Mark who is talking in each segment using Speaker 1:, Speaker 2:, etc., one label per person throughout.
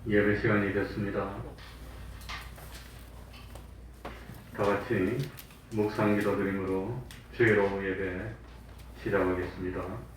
Speaker 1: 예배 시간이 됐습니다. 다 같이 묵상 기도 드림으로 주의로 예배 시작하겠습니다.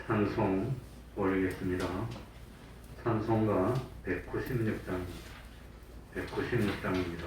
Speaker 1: 찬송 올리겠습니다. 찬송가 196장입니다. 196장입니다.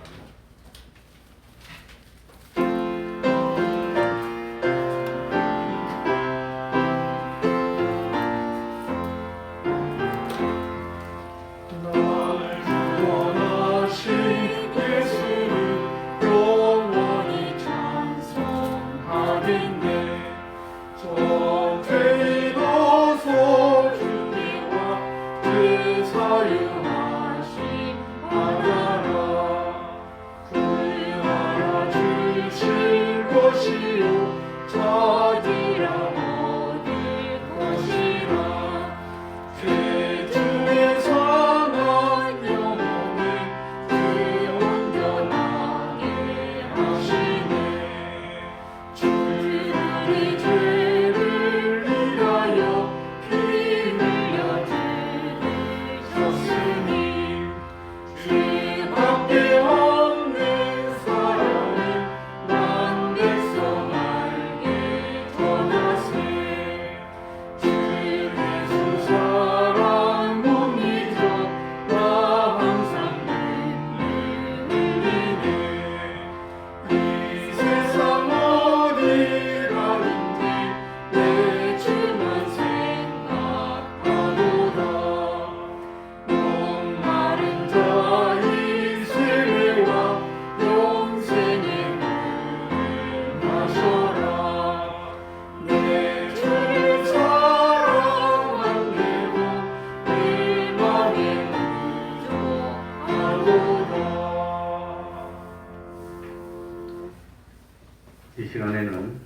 Speaker 1: 이 시간에는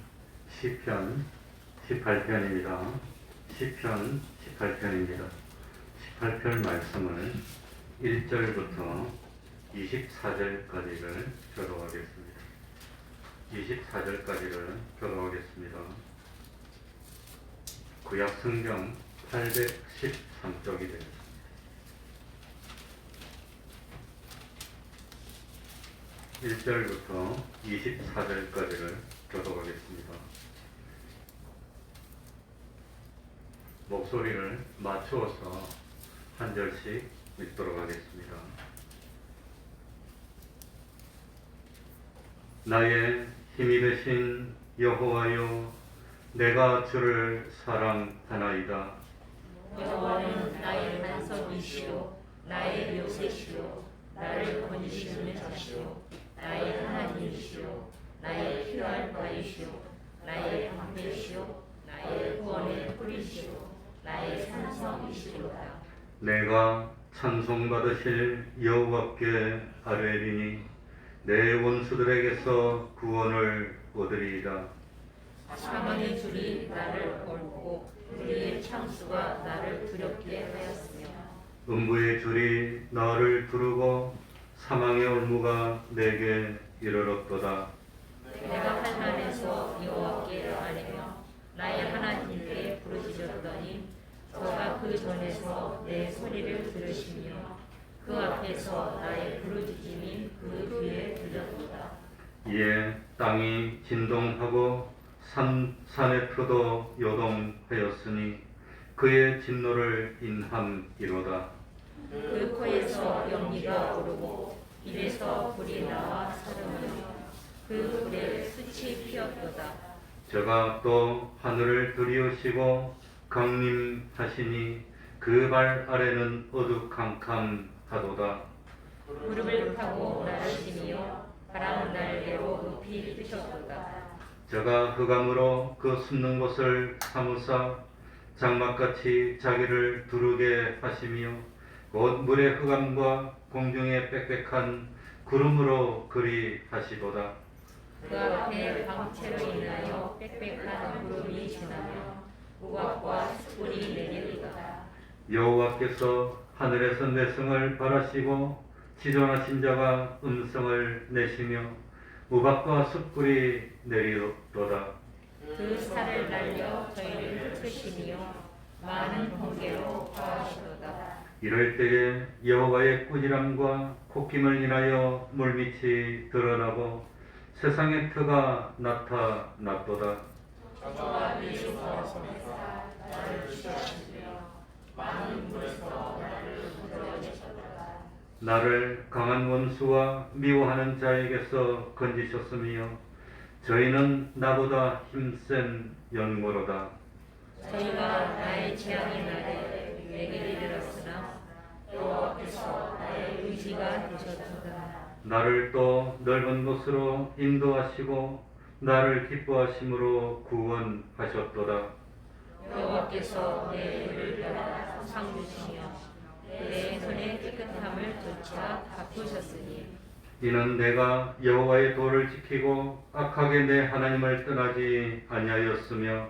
Speaker 1: 시편 18편입니다. 시편 18편입니다. 18편 말씀을 1절부터 24절까지를 교독하겠습니다. 24절까지를 교독하겠습니다. 구약 성경 813쪽이 되겠습니다. 1절부터 24절까지를 교독하겠습니다. 목소리를 맞추어서 한 절씩 읽도록 하겠습니다. 나의 힘이 되신 여호와여, 내가 주를 사랑하나이다.
Speaker 2: 여호와는 나의 반석이시오, 나의 요새시오, 나를 건지시는 자시오, 나의 하나님이시오, 나의 피할 바이시오, 나의 방패시오, 나의 구원의 뿌리시오, 나의 산성이시로다.
Speaker 1: 내가 찬송받으실 여호와께 아뢰리니 내 원수들에게서 구원을 얻으리이다.
Speaker 2: 사망의 줄이 나를 얽고 우리의 창수가 나를 두렵게 하였으며
Speaker 1: 음부의 줄이 나를 두르고 사망의 올무가 내게 이르렀도다.
Speaker 2: 내가 환난에서 여호와께 아뢰며 나의 하나님께 부르짖었더니 저가 그 전에서 내 소리를 들으시며 그 앞에서 나의 부르짖음이 그 귀에 들렸도다.
Speaker 1: 이에 땅이 진동하고 산의 표도 요동하였으니 그의 진노를 인함이로다.
Speaker 2: 그 코에서 연기가 오르고 입에서 불이 나와 사르며 그 불에 숯이 피었도다.
Speaker 1: 저가 또 하늘을 들이우시고 강림하시니 그 발 아래는 어두캄캄하도다.
Speaker 2: 무릎을 타고 나르시며 바람 날개로 높이 뜨셨도다.
Speaker 1: 저가 흑암으로 그 숨는 곳을 사무사 장막같이 자기를 두르게 하시며 곧 물의 흑암과 공중의 빽빽한 구름으로 그리 하시도다.
Speaker 2: 그 앞에 광채로 인하여 빽빽한 구름이 지나며 우박과 숯불이 내리리다.
Speaker 1: 여호와께서 하늘에서 내성을 바라시고 지존하신 자가 음성을 내시며 우박과 숯불이 내리도다.
Speaker 2: 그 살을 날려 저희를 흩으시며 많은 번개로 파하시도다.
Speaker 1: 이럴 때에 여호와의 꾸지람과 콧김을 인하여 물밑이 드러나고 세상의 터가 나타났도다.
Speaker 2: 저와 예수께서 나를 취하시며 많은 물에서 나를 건져내셨도다.
Speaker 1: 나를 강한 원수와 미워하는 자에게서 건지셨으며 저희는 나보다 힘센 연고로다.
Speaker 2: 저희가 나의 재앙의 날에 내게 이르렀으나 여호와께서 나의 의지가 되셨도다.
Speaker 1: 나를 또 넓은 곳으로 인도하시고 나를 기뻐하심으로 구원하셨도다.
Speaker 2: 여호와께서 내 일을 따라 상 주시며 내 손의 깨끗함을 조차 갚으셨으니
Speaker 1: 이는 내가 여호와의 도를 지키고 악하게 내 하나님을 떠나지 아니하였으며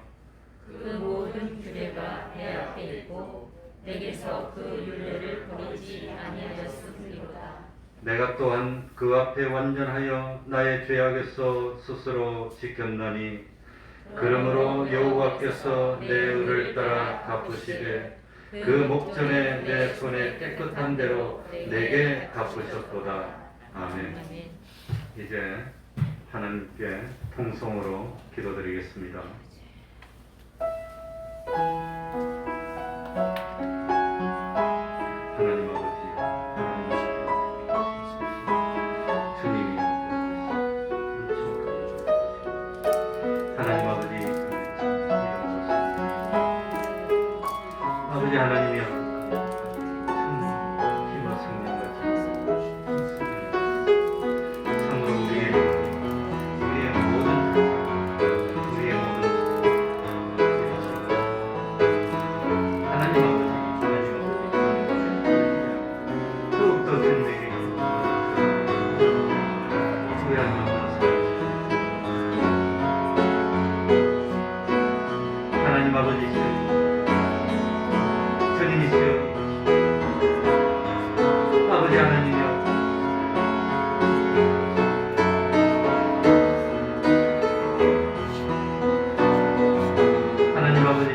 Speaker 2: 그 모든 규례가 내 앞에 있고 내게서 그 율례를 버리지 아니하였음이로다.
Speaker 1: 내가 또한 그 앞에 완전하여 나의 죄악에서 스스로 지켰나니 그러므로 여호와께서 내 의를 따라 갚으시되 그 목전에 내 손에 깨끗한 대로 내게 갚으셨도다. 아멘.
Speaker 2: 아멘.
Speaker 1: 이제 하나님께 통성으로 기도드리겠습니다. 하나님 아버지, 주님이 하나님 아버지, 아버지 하나님이여, 힘과 성령과 참으로 우리의 모든 하나님 아버지, 더욱더 선생님에게 후회하지 없는 삶. 하나님 아버지, 주님이시여, 아버지 하나님이여, 하나님 아버지,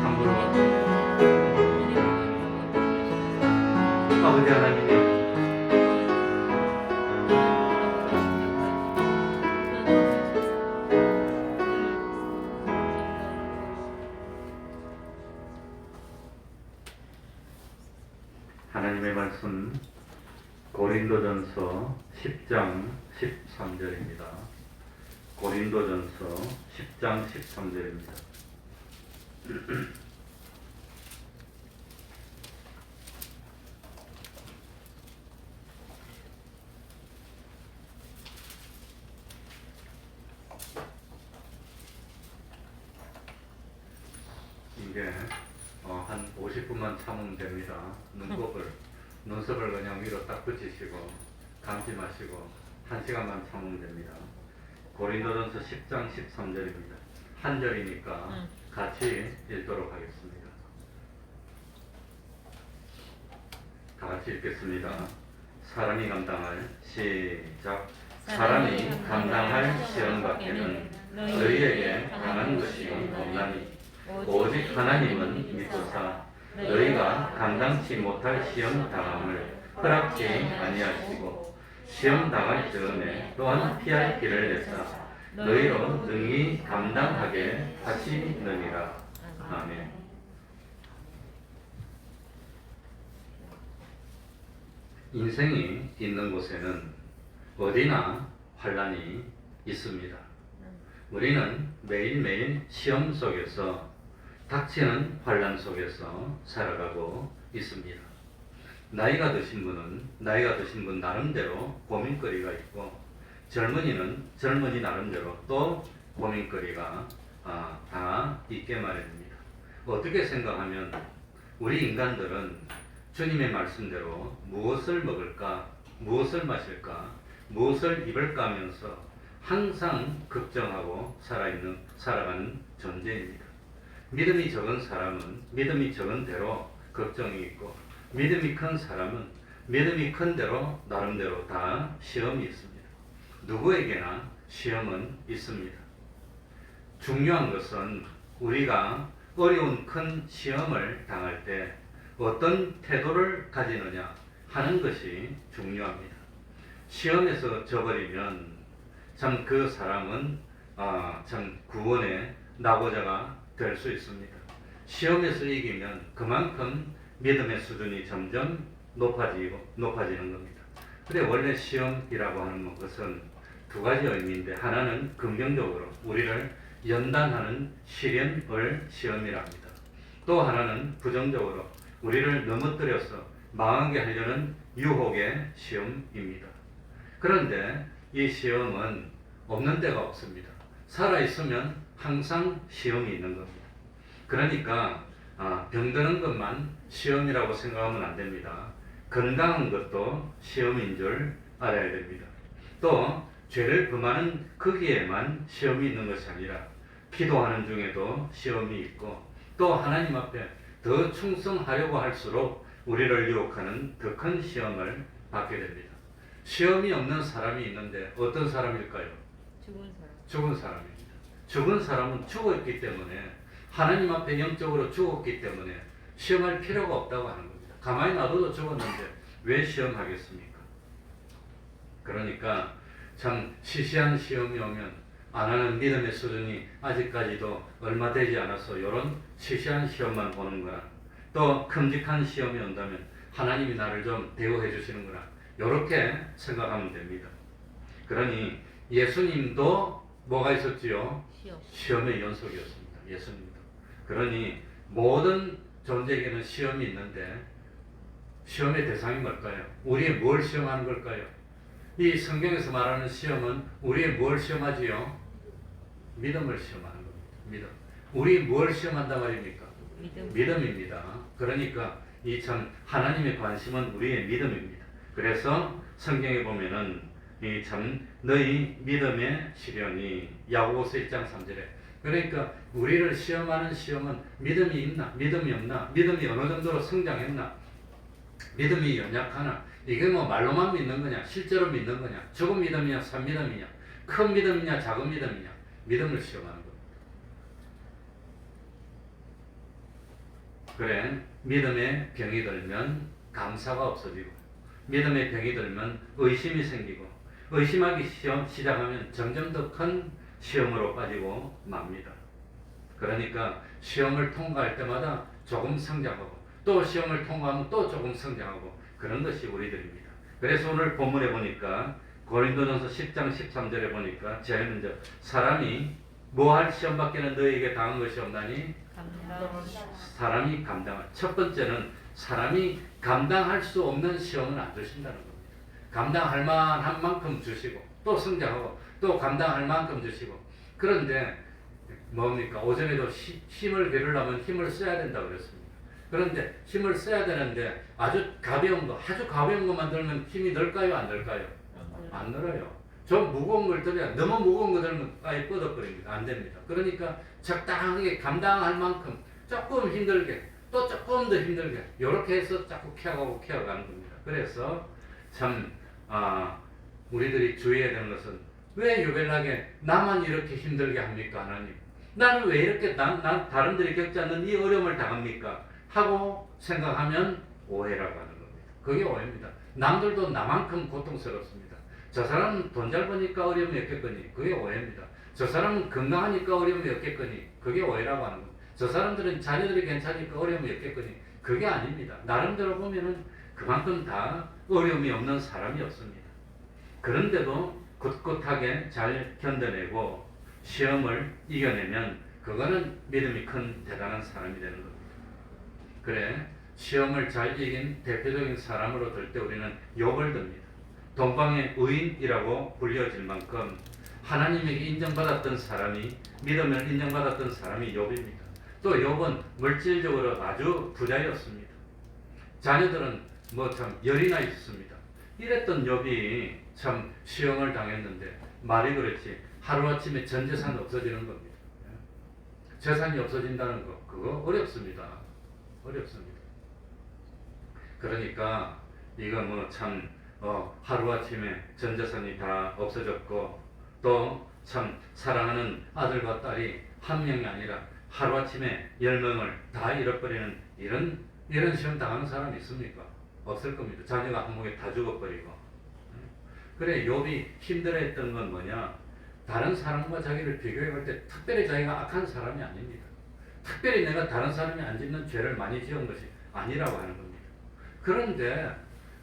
Speaker 1: 참으로 아버지 하나님이여, 하나님의 말씀 고린도전서 10장 13절입니다. 고린도전서 10장 13절입니다. 이게 한 50분만 참으면 됩니다. 눈썹을 그냥 위로 딱 붙이시고 감지 마시고 1시간만 참으면 됩니다. 고린도전서 10장 13절입니다. 한 절이니까 같이 읽도록 하겠습니다. 다 같이 읽겠습니다. 사람이 감당할 시작. 사람이 감당할 시험 밖에는 너희에게 당한 것이 없나니 오직 하나님은 믿으사 너희가 감당치 못할 시험 당함을 허락지 아니하시고 시험 당할 전에 또한 피할 길을 내사 너희로 능히 감당하게 하시느니라. 아멘. 인생이 있는 곳에는 어디나 환란이 있습니다. 우리는 매일매일 시험 속에서 닥치는 환란 속에서 살아가고 있습니다. 나이가 드신 분 나름대로 고민거리가 있고, 젊은이는 젊은이 나름대로 또 고민거리가 다 있게 마련입니다. 어떻게 생각하면 우리 인간들은 주님의 말씀대로 무엇을 먹을까, 무엇을 마실까, 무엇을 입을까 하면서 항상 걱정하고 살아가는 존재입니다. 믿음이 적은 사람은 믿음이 적은 대로 걱정이 있고, 믿음이 큰 사람은 믿음이 큰 대로 나름대로 다 시험이 있습니다. 누구에게나 시험은 있습니다. 중요한 것은 우리가 어려운 큰 시험을 당할 때 어떤 태도를 가지느냐 하는 것이 중요합니다. 시험에서 져버리면 참 그 사람은 참 구원의 낙오자가 될 수 있습니다. 시험에서 이기면 그만큼 믿음의 수준이 점점 높아지는 겁니다. 근데 원래 시험이라고 하는 것은 두 가지 의미인데, 하나는 긍정적으로 우리를 연단하는 시련을 시험이라 합니다. 또 하나는 부정적으로 우리를 넘어뜨려서 망하게 하려는 유혹의 시험입니다. 그런데 이 시험은 없는 데가 없습니다. 살아있으면 항상 시험이 있는 겁니다. 그러니까 병드는 것만 시험이라고 생각하면 안 됩니다. 건강한 것도 시험인 줄 알아야 됩니다. 또 죄를 금하는 거기에만 시험이 있는 것이 아니라 기도하는 중에도 시험이 있고, 또 하나님 앞에 더 충성하려고 할수록 우리를 유혹하는 더 큰 시험을 받게 됩니다. 시험이 없는 사람이 있는데 어떤 사람일까요? 죽은 사람입니다. 죽은 사람은 죽었기 때문에, 하나님 앞에 영적으로 죽었기 때문에 시험할 필요가 없다고 하는 겁니다. 가만히 놔둬도 죽었는데 왜 시험하겠습니까? 그러니까 참 시시한 시험이 오면 안 하는 믿음의 수준이 아직까지도 얼마 되지 않아서 이런 시시한 시험만 보는 거나, 또 큼직한 시험이 온다면 하나님이 나를 좀 대우해 주시는구나, 이렇게 생각하면 됩니다. 그러니 예수님도 뭐가 있었지요? 시험의 연속이었습니다. 예수님도. 그러니 모든 존재에게는 시험이 있는데, 시험의 대상이 뭘까요? 우리의 뭘 시험하는 걸까요? 이 성경에서 말하는 시험은 우리의 뭘 시험하지요? 믿음을 시험하는 겁니다. 믿음. 우리 뭘 시험한단 말입니까? 믿음입니다. 그러니까 이 참 하나님의 관심은 우리의 믿음입니다. 그래서 성경에 보면은 이 참 너희 믿음의 시련이, 야고보서 1장 3절에, 그러니까 우리를 시험하는 시험은 믿음이 있나, 믿음이 없나, 믿음이 어느 정도로 성장했나, 믿음이 연약하나, 이게 뭐 말로만 믿는 거냐, 실제로 믿는 거냐, 적은 믿음이냐, 산 믿음이냐, 큰 믿음이냐, 작은 믿음이냐, 믿음을 시험하는 겁니다. 그래, 믿음의 병이 들면 감사가 없어지고, 믿음의 병이 들면 의심이 생기고, 의심하기 시작하면 점점 더 큰 시험으로 빠지고 맙니다. 그러니까 시험을 통과할 때마다 조금 성장하고, 또 시험을 통과하면 또 조금 성장하고, 그런 것이 우리들입니다. 그래서 오늘 본문에 보니까 고린도전서 10장 13절에 보니까 제일 먼저 사람이 뭐할 시험밖에는 너희에게 당한 것이 없나니 사람이 감당할, 첫 번째는 사람이 감당할 수 없는 시험은 안 주신다는 겁니다. 감당할 만한 만큼 주시고, 또 성장하고, 또 감당할 만큼 주시고. 그런데 뭡니까? 오전에도 힘을 기르려면 힘을 써야 된다고 그랬습니다. 그런데 힘을 써야 되는데 아주 가벼운 것만 들면 힘이 늘까요, 안 늘까요? 안 늘어요. 좀 무거운 걸 들어야, 너무 무거운 거 들면 아예 뻗어버립니다. 안 됩니다. 그러니까 적당하게 감당할 만큼 조금 힘들게, 또 조금 더 힘들게, 이렇게 해서 자꾸 키워가는 겁니다. 그래서 참 우리들이 주의해야 되는 것은, 왜 유별나게 나만 이렇게 힘들게 합니까, 하나님? 나는 왜 이렇게 다른들이 겪지 않는 이 어려움을 당합니까? 하고 생각하면 오해라고 하는 겁니다. 그게 오해입니다. 남들도 나만큼 고통스럽습니다. 저 사람은 돈 잘 버니까 어려움이 없겠거니 그게 오해입니다. 저 사람은 건강하니까 어려움이 없겠거니 그게 오해라고 하는 겁니다. 저 사람들은 자녀들이 괜찮으니까 어려움이 없겠거니 그게 아닙니다. 나름대로 보면은 그만큼 다 어려움이 없는 사람이 없습니다. 그런데도 굳굳하게 잘 견뎌내고 시험을 이겨내면 그거는 믿음이 큰 대단한 사람이 되는 겁니다. 그래 시험을 잘 이긴 대표적인 사람으로 들 때 우리는 욥을 듭니다. 동방의 의인이라고 불려질 만큼 하나님에게 인정받았던 사람이 믿음을 인정받았던 사람이 욥입니다. 또 욥은 물질적으로 아주 부자였습니다. 자녀들은 뭐 참 열이나 있었습니다. 이랬던 욥이 참 시험을 당했는데 말이 그렇지 하루아침에 전 재산 없어지는 겁니다. 재산이 없어진다는 거 그거 어렵습니다. 어렵습니다. 그러니까 이거 뭐 참 하루아침에 전 재산이 다 없어졌고 또 참 사랑하는 아들과 딸이 한 명이 아니라 하루아침에 10명을 다 잃어버리는 이런 시험 당하는 사람이 있습니까? 없을 겁니다. 자녀가 한 몸에 다 죽어버리고. 그래 욥이 힘들어했던 건 뭐냐? 다른 사람과 자기를 비교해 볼 때 특별히 자기가 악한 사람이 아닙니다. 특별히 내가 다른 사람이 안 짓는 죄를 많이 지은 것이 아니라고 하는 겁니다.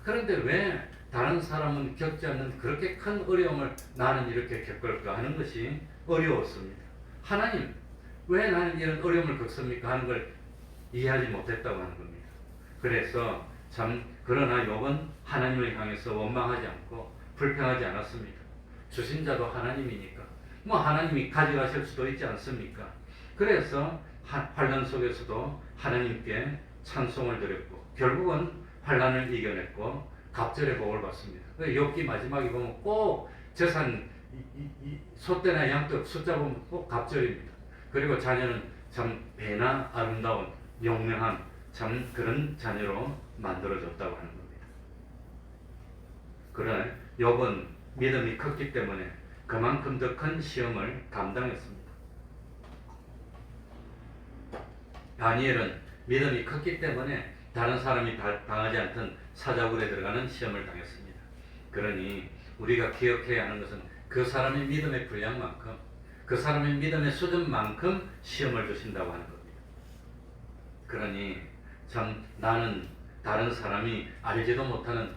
Speaker 1: 그런데 왜 다른 사람은 겪지 않는 그렇게 큰 어려움을 나는 이렇게 겪을까 하는 것이 어려웠습니다. 하나님, 왜 나는 이런 어려움을 겪습니까? 하는 걸 이해하지 못했다고 하는 겁니다. 그래서 참 그러나 욥은 하나님을 향해서 원망하지 않고 불평하지 않았습니다. 주신 자도 하나님이니까 뭐 하나님이 가져가실 수도 있지 않습니까? 그래서 환난 속에서도 하나님께 찬송을 드렸고 결국은 환난을 이겨냈고 갑절의 복을 받습니다. 욥기 마지막에 보면 꼭 재산 소떼나 양떼 숫자 보면 꼭 갑절입니다. 그리고 자녀는 참 배나 아름다운 용맹한 참 그런 자녀로 만들어졌다고 하는 겁니다. 그러나 욥은 믿음이 컸기 때문에 그만큼 더 큰 시험을 감당했습니다. 다니엘은 믿음이 컸기 때문에 다른 사람이 당하지 않던 사자굴에 들어가는 시험을 당했습니다. 그러니 우리가 기억해야 하는 것은 그 사람의 믿음의 분량만큼 그 사람의 믿음의 수준만큼 시험을 주신다고 하는 겁니다. 그러니 참 나는 다른 사람이 알지도 못하는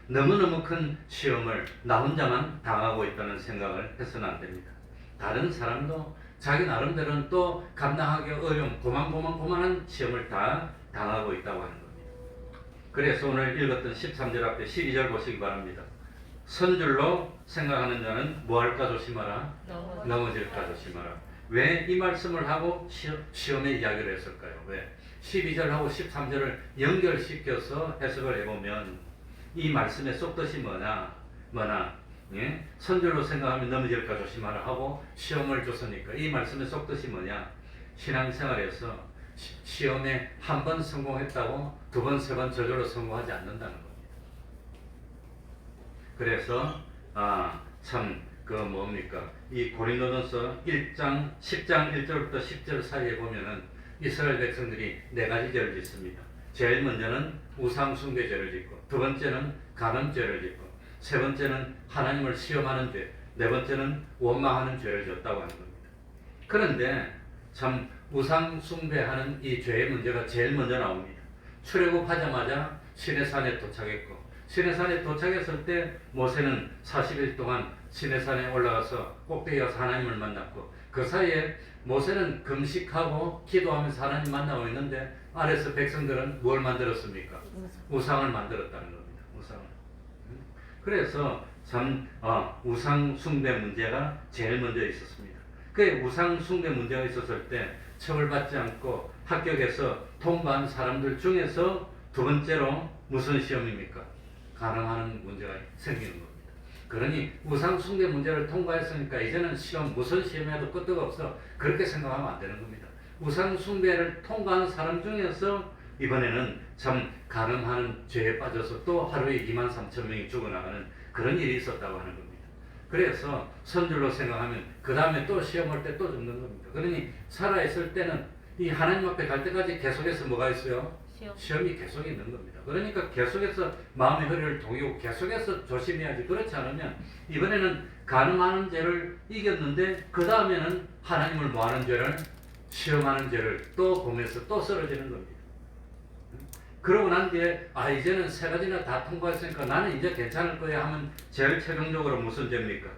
Speaker 1: 너무너무 큰 시험을 나 혼자만 당하고 있다는 생각을 해서는 안 됩니다. 다른 사람도 자기 나름대로는 또 감당하기 어려운 고만고만한 시험을 다 당하고 있다고 하는 겁니다. 그래서 오늘 읽었던 13절 앞에 12절 보시기 바랍니다. 선줄로 생각하는 자는 뭐할까 조심하라. 넘어질까 조심하라. 왜 이 말씀을 하고 시험의 이야기를 했을까요? 왜? 12절하고 13절을 연결시켜서 해석을 해보면 이 말씀의 속뜻이 뭐나 예? 선줄로 생각하면 넘어질까 조심하라 하고 시험을 줬으니까 이 말씀의 속뜻이 뭐냐? 신앙생활에서 시험에 한 번 성공했다고 두 번, 세 번 저절로 성공하지 않는다는 겁니다. 그래서 이 고린도전서 1장 10장 1절부터 10절 사이에 보면은 이스라엘 백성들이 네 가지 죄를 짓습니다. 제일 먼저는 우상 숭배죄를 짓고 두 번째는 간음죄를 짓고 세 번째는 하나님을 시험하는 죄, 네 번째는 원망하는 죄를 졌다고 하는 겁니다. 그런데 참 우상 숭배하는 이 죄의 문제가 제일 먼저 나옵니다. 출애굽하자마자 시내산에 도착했고 시내산에 도착했을 때 모세는 40일 동안 시내산에 올라가서 꼭대기 가서 하나님을 만났고 그 사이에 모세는 금식하고 기도하면서 하나님 만나고 있는데 아래서 백성들은 뭘 만들었습니까? 우상을 만들었다는 겁니다. 우상을. 그래서 참 우상 숭배 문제가 제일 먼저 있었습니다. 그 우상 숭배 문제가 있었을 때 처벌받지 않고 합격해서 통과한 사람들 중에서 두 번째로 무슨 시험입니까? 가능하는 문제가 생기는 겁니다. 그러니 우상 숭배 문제를 통과했으니까 이제는 무슨 시험에도 끄떡 없어 그렇게 생각하면 안 되는 겁니다. 우상 숭배를 통과한 사람 중에서 이번에는 참 가늠하는 죄에 빠져서 또 하루에 23,000명이 죽어나가는 그런 일이 있었다고 하는 겁니다. 그래서 선줄로 생각하면 그 다음에 또 시험 올 때 또 죽는 겁니다. 그러니 살아있을 때는 이 하나님 앞에 갈 때까지 계속해서 뭐가 있어요? 시험이 계속 있는 겁니다. 그러니까 계속해서 마음의 허리를 동이고 계속해서 조심해야지. 그렇지 않으면 이번에는 간음하는 죄를 이겼는데 그 다음에는 하나님을 모하는 죄를 시험하는 죄를 또 보면서 또 쓰러지는 겁니다. 그러고 난 뒤에 이제는 세 가지나 다 통과했으니까 나는 이제 괜찮을 거야 하면 제일 최종적으로 무슨 죄입니까?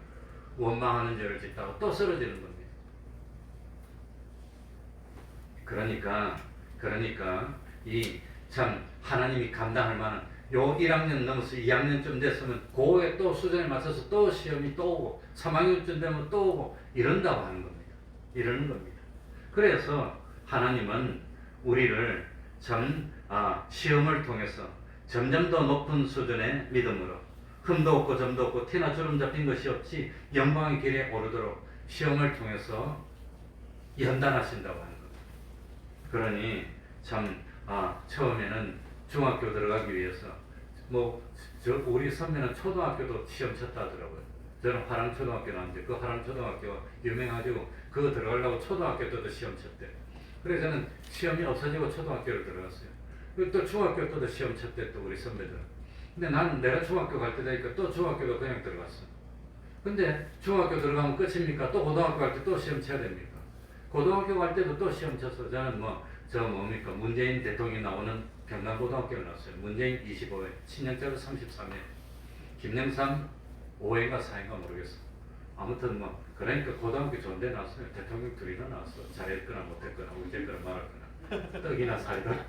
Speaker 1: 원망하는 죄를 짓다가 또 쓰러지는 겁니다. 그러니까 이 참 하나님이 감당할 만한 요 1학년 넘어서 2학년쯤 됐으면 그거에 또 수준에 맞춰서 또 시험이 또 오고 3학년쯤 되면 또 오고 이런다고 하는 겁니다. 이러는 겁니다. 그래서 하나님은 우리를 참 시험을 통해서 점점 더 높은 수준의 믿음으로 흠도 없고 점도 없고 티나 주름 잡힌 것이 없이 영광의 길에 오르도록 시험을 통해서 연단하신다고 하는 겁니다. 그러니 참 처음에는 중학교 들어가기 위해서 우리 선배는 초등학교도 시험 쳤다 하더라고요. 저는 화랑초등학교 나왔는데 그 화랑초등학교가 유명해가지고 그거 들어가려고 초등학교 때도 시험 쳤대. 그래서 저는 시험이 없어지고 초등학교를 들어갔어요. 그리고 또 중학교 때도 시험 쳤대 또 우리 선배들은. 근데 나는 내가 중학교 갈 때 되니까 또 중학교도 그냥 들어갔어. 근데 중학교 들어가면 끝입니까? 또 고등학교 갈 때 또 시험 쳐야 됩니까? 고등학교 갈 때도 또 시험 쳤어. 저는 뭡니까? 문재인 대통령이 나오는 경남고등학교를 나왔어요. 문재인 25회, 친형자로 33회, 김영삼 5회인가 4회인가 모르겠어. 아무튼 그러니까 고등학교 좋은 데 나왔어요. 대통령 둘이나 나왔어. 잘했거나 못했거나 어쨌거나 말았거나 떡이나 살거나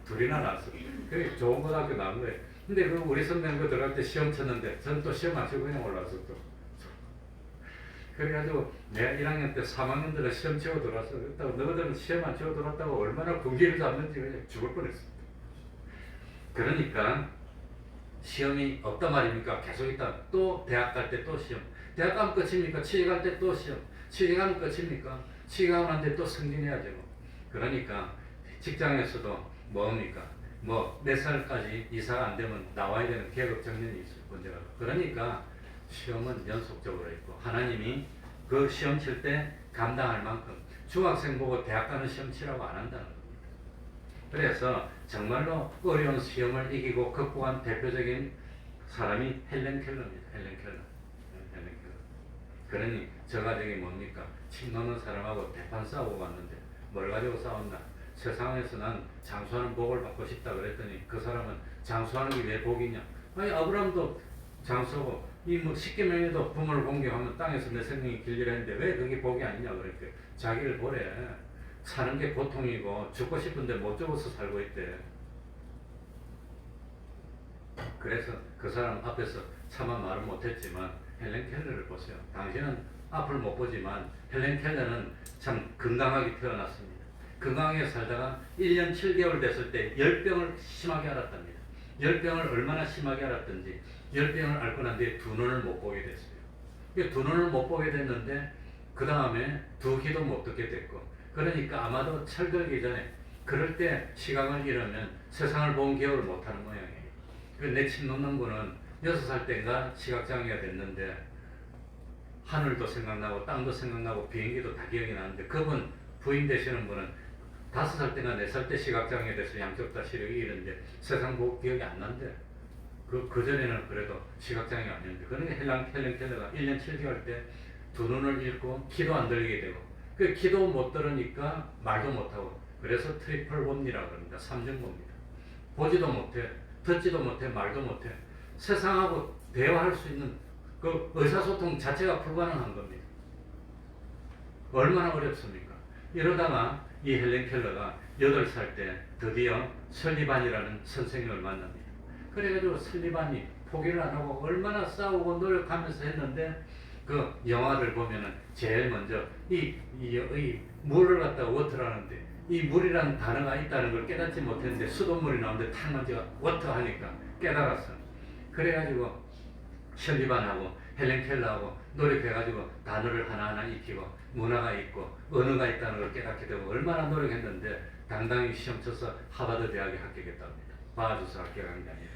Speaker 1: 둘이나 나왔어. 그게 좋은 고등학교 나온 거예요. 근데 그 우리 선배는 그 들어갈 때 시험 쳤는데 저는 또 시험 안 치고 그냥 올라왔어 또. 그래가지고 내가 1학년 때 3학년들은 시험 치고 들어왔어. 그렇다고 너희들은 시험 안 치고 들어왔다고 얼마나 분기를 잡는지 그냥 죽을 뻔했어. 그러니까 시험이 없단 말입니까? 계속 있다. 또 대학 갈 때 또 시험. 대학 가면 끝입니까? 취직할 때 또 시험. 취직하면 끝입니까? 취직하고 난 뒤에 또 승진해야죠. 그러니까 직장에서도 뭡니까? 몇 살까지 이사가 안 되면 나와야 되는 계급 정년이 있어요. 문제가. 그러니까 시험은 연속적으로 있고 하나님이 그 시험 칠 때 감당할 만큼 중학생 보고 대학 가는 시험 치라고 안 한다는 겁니다. 그래서 정말로 어려운 시험을 이기고 극복한 대표적인 사람이 헬렌 켈러입니다. 헬렌 켈러. 그러니 저 가족이 뭡니까? 침 놓는 사람하고 대판 싸우고 왔는데 뭘 가지고 싸웠나? 세상에서 난 장수하는 복을 받고 싶다 그랬더니 그 사람은 장수하는 게 왜 복이냐? 아브라함도 장수하고 쉽게 명예도 부모를 공경하면 땅에서 내 생명이 길리라 했는데 왜 그게 복이 아니냐 그랬대. 자기를 보래. 사는 게 고통이고 죽고 싶은데 못 죽어서 살고 있대. 그래서 그 사람 앞에서 차마 말을 못했지만 헬렌 켈러를 보세요. 당신은 앞을 못 보지만 헬렌 켈러는 참 건강하게 태어났습니다. 건강하게 살다가 1년 7개월 됐을 때 열병을 심하게 앓았답니다. 열병을 얼마나 심하게 앓았던지 열병을 앓고 난 뒤에 두 눈을 못 보게 됐어요. 두 눈을 못 보게 됐는데 그 다음에 두 귀도 못 듣게 됐고 그러니까 아마도 철들기 전에 그럴 때 시각을 잃으면 세상을 본 기억을 못하는 모양이에요. 내 침 놓는 분은 6살 때인가 시각장애가 됐는데 하늘도 생각나고 땅도 생각나고 비행기도 다 기억이 나는데 그분 부인 되시는 분은 5살 때나 4살 때 시각장애 돼서 양쪽 다 시력이 잃은데 세상 보고 기억이 안 난대. 그전에는 그래도 시각장애가 아니었는데 그러니까 헬렌 켈러가 1년 7개월 때 두 눈을 잃고 키도 안 들리게 되고 그 키도 못 들으니까 말도 못하고 그래서 트리플 봅니라고 합니다. 3중 봅니다. 보지도 못해 듣지도 못해 말도 못해 세상하고 대화할 수 있는 그 의사소통 자체가 불가능한 겁니다. 얼마나 어렵습니까? 이러다가 이 헬렌 켈러가 8살 때 드디어 설리반이라는 선생님을 만납니다. 그래가지고 설리반이 포기를 안 하고 얼마나 싸우고 노력하면서 했는데 그 영화를 보면은 제일 먼저 이 물을 갖다가 워터라는데 이 물이라는 단어가 있다는 걸 깨닫지 못했는데 수돗물이 나오는데 탁 먼저 워터 하니까 깨달았어. 그래가지고 설리반하고 헬렌 켈러하고 노력해가지고 단어를 하나하나 익히고 문화가 있고 언어가 있다는 걸 깨닫게 되고 얼마나 노력했는데 당당히 시험 쳐서 하버드 대학에 합격했답니다. 봐주서 합격한 게 아니라.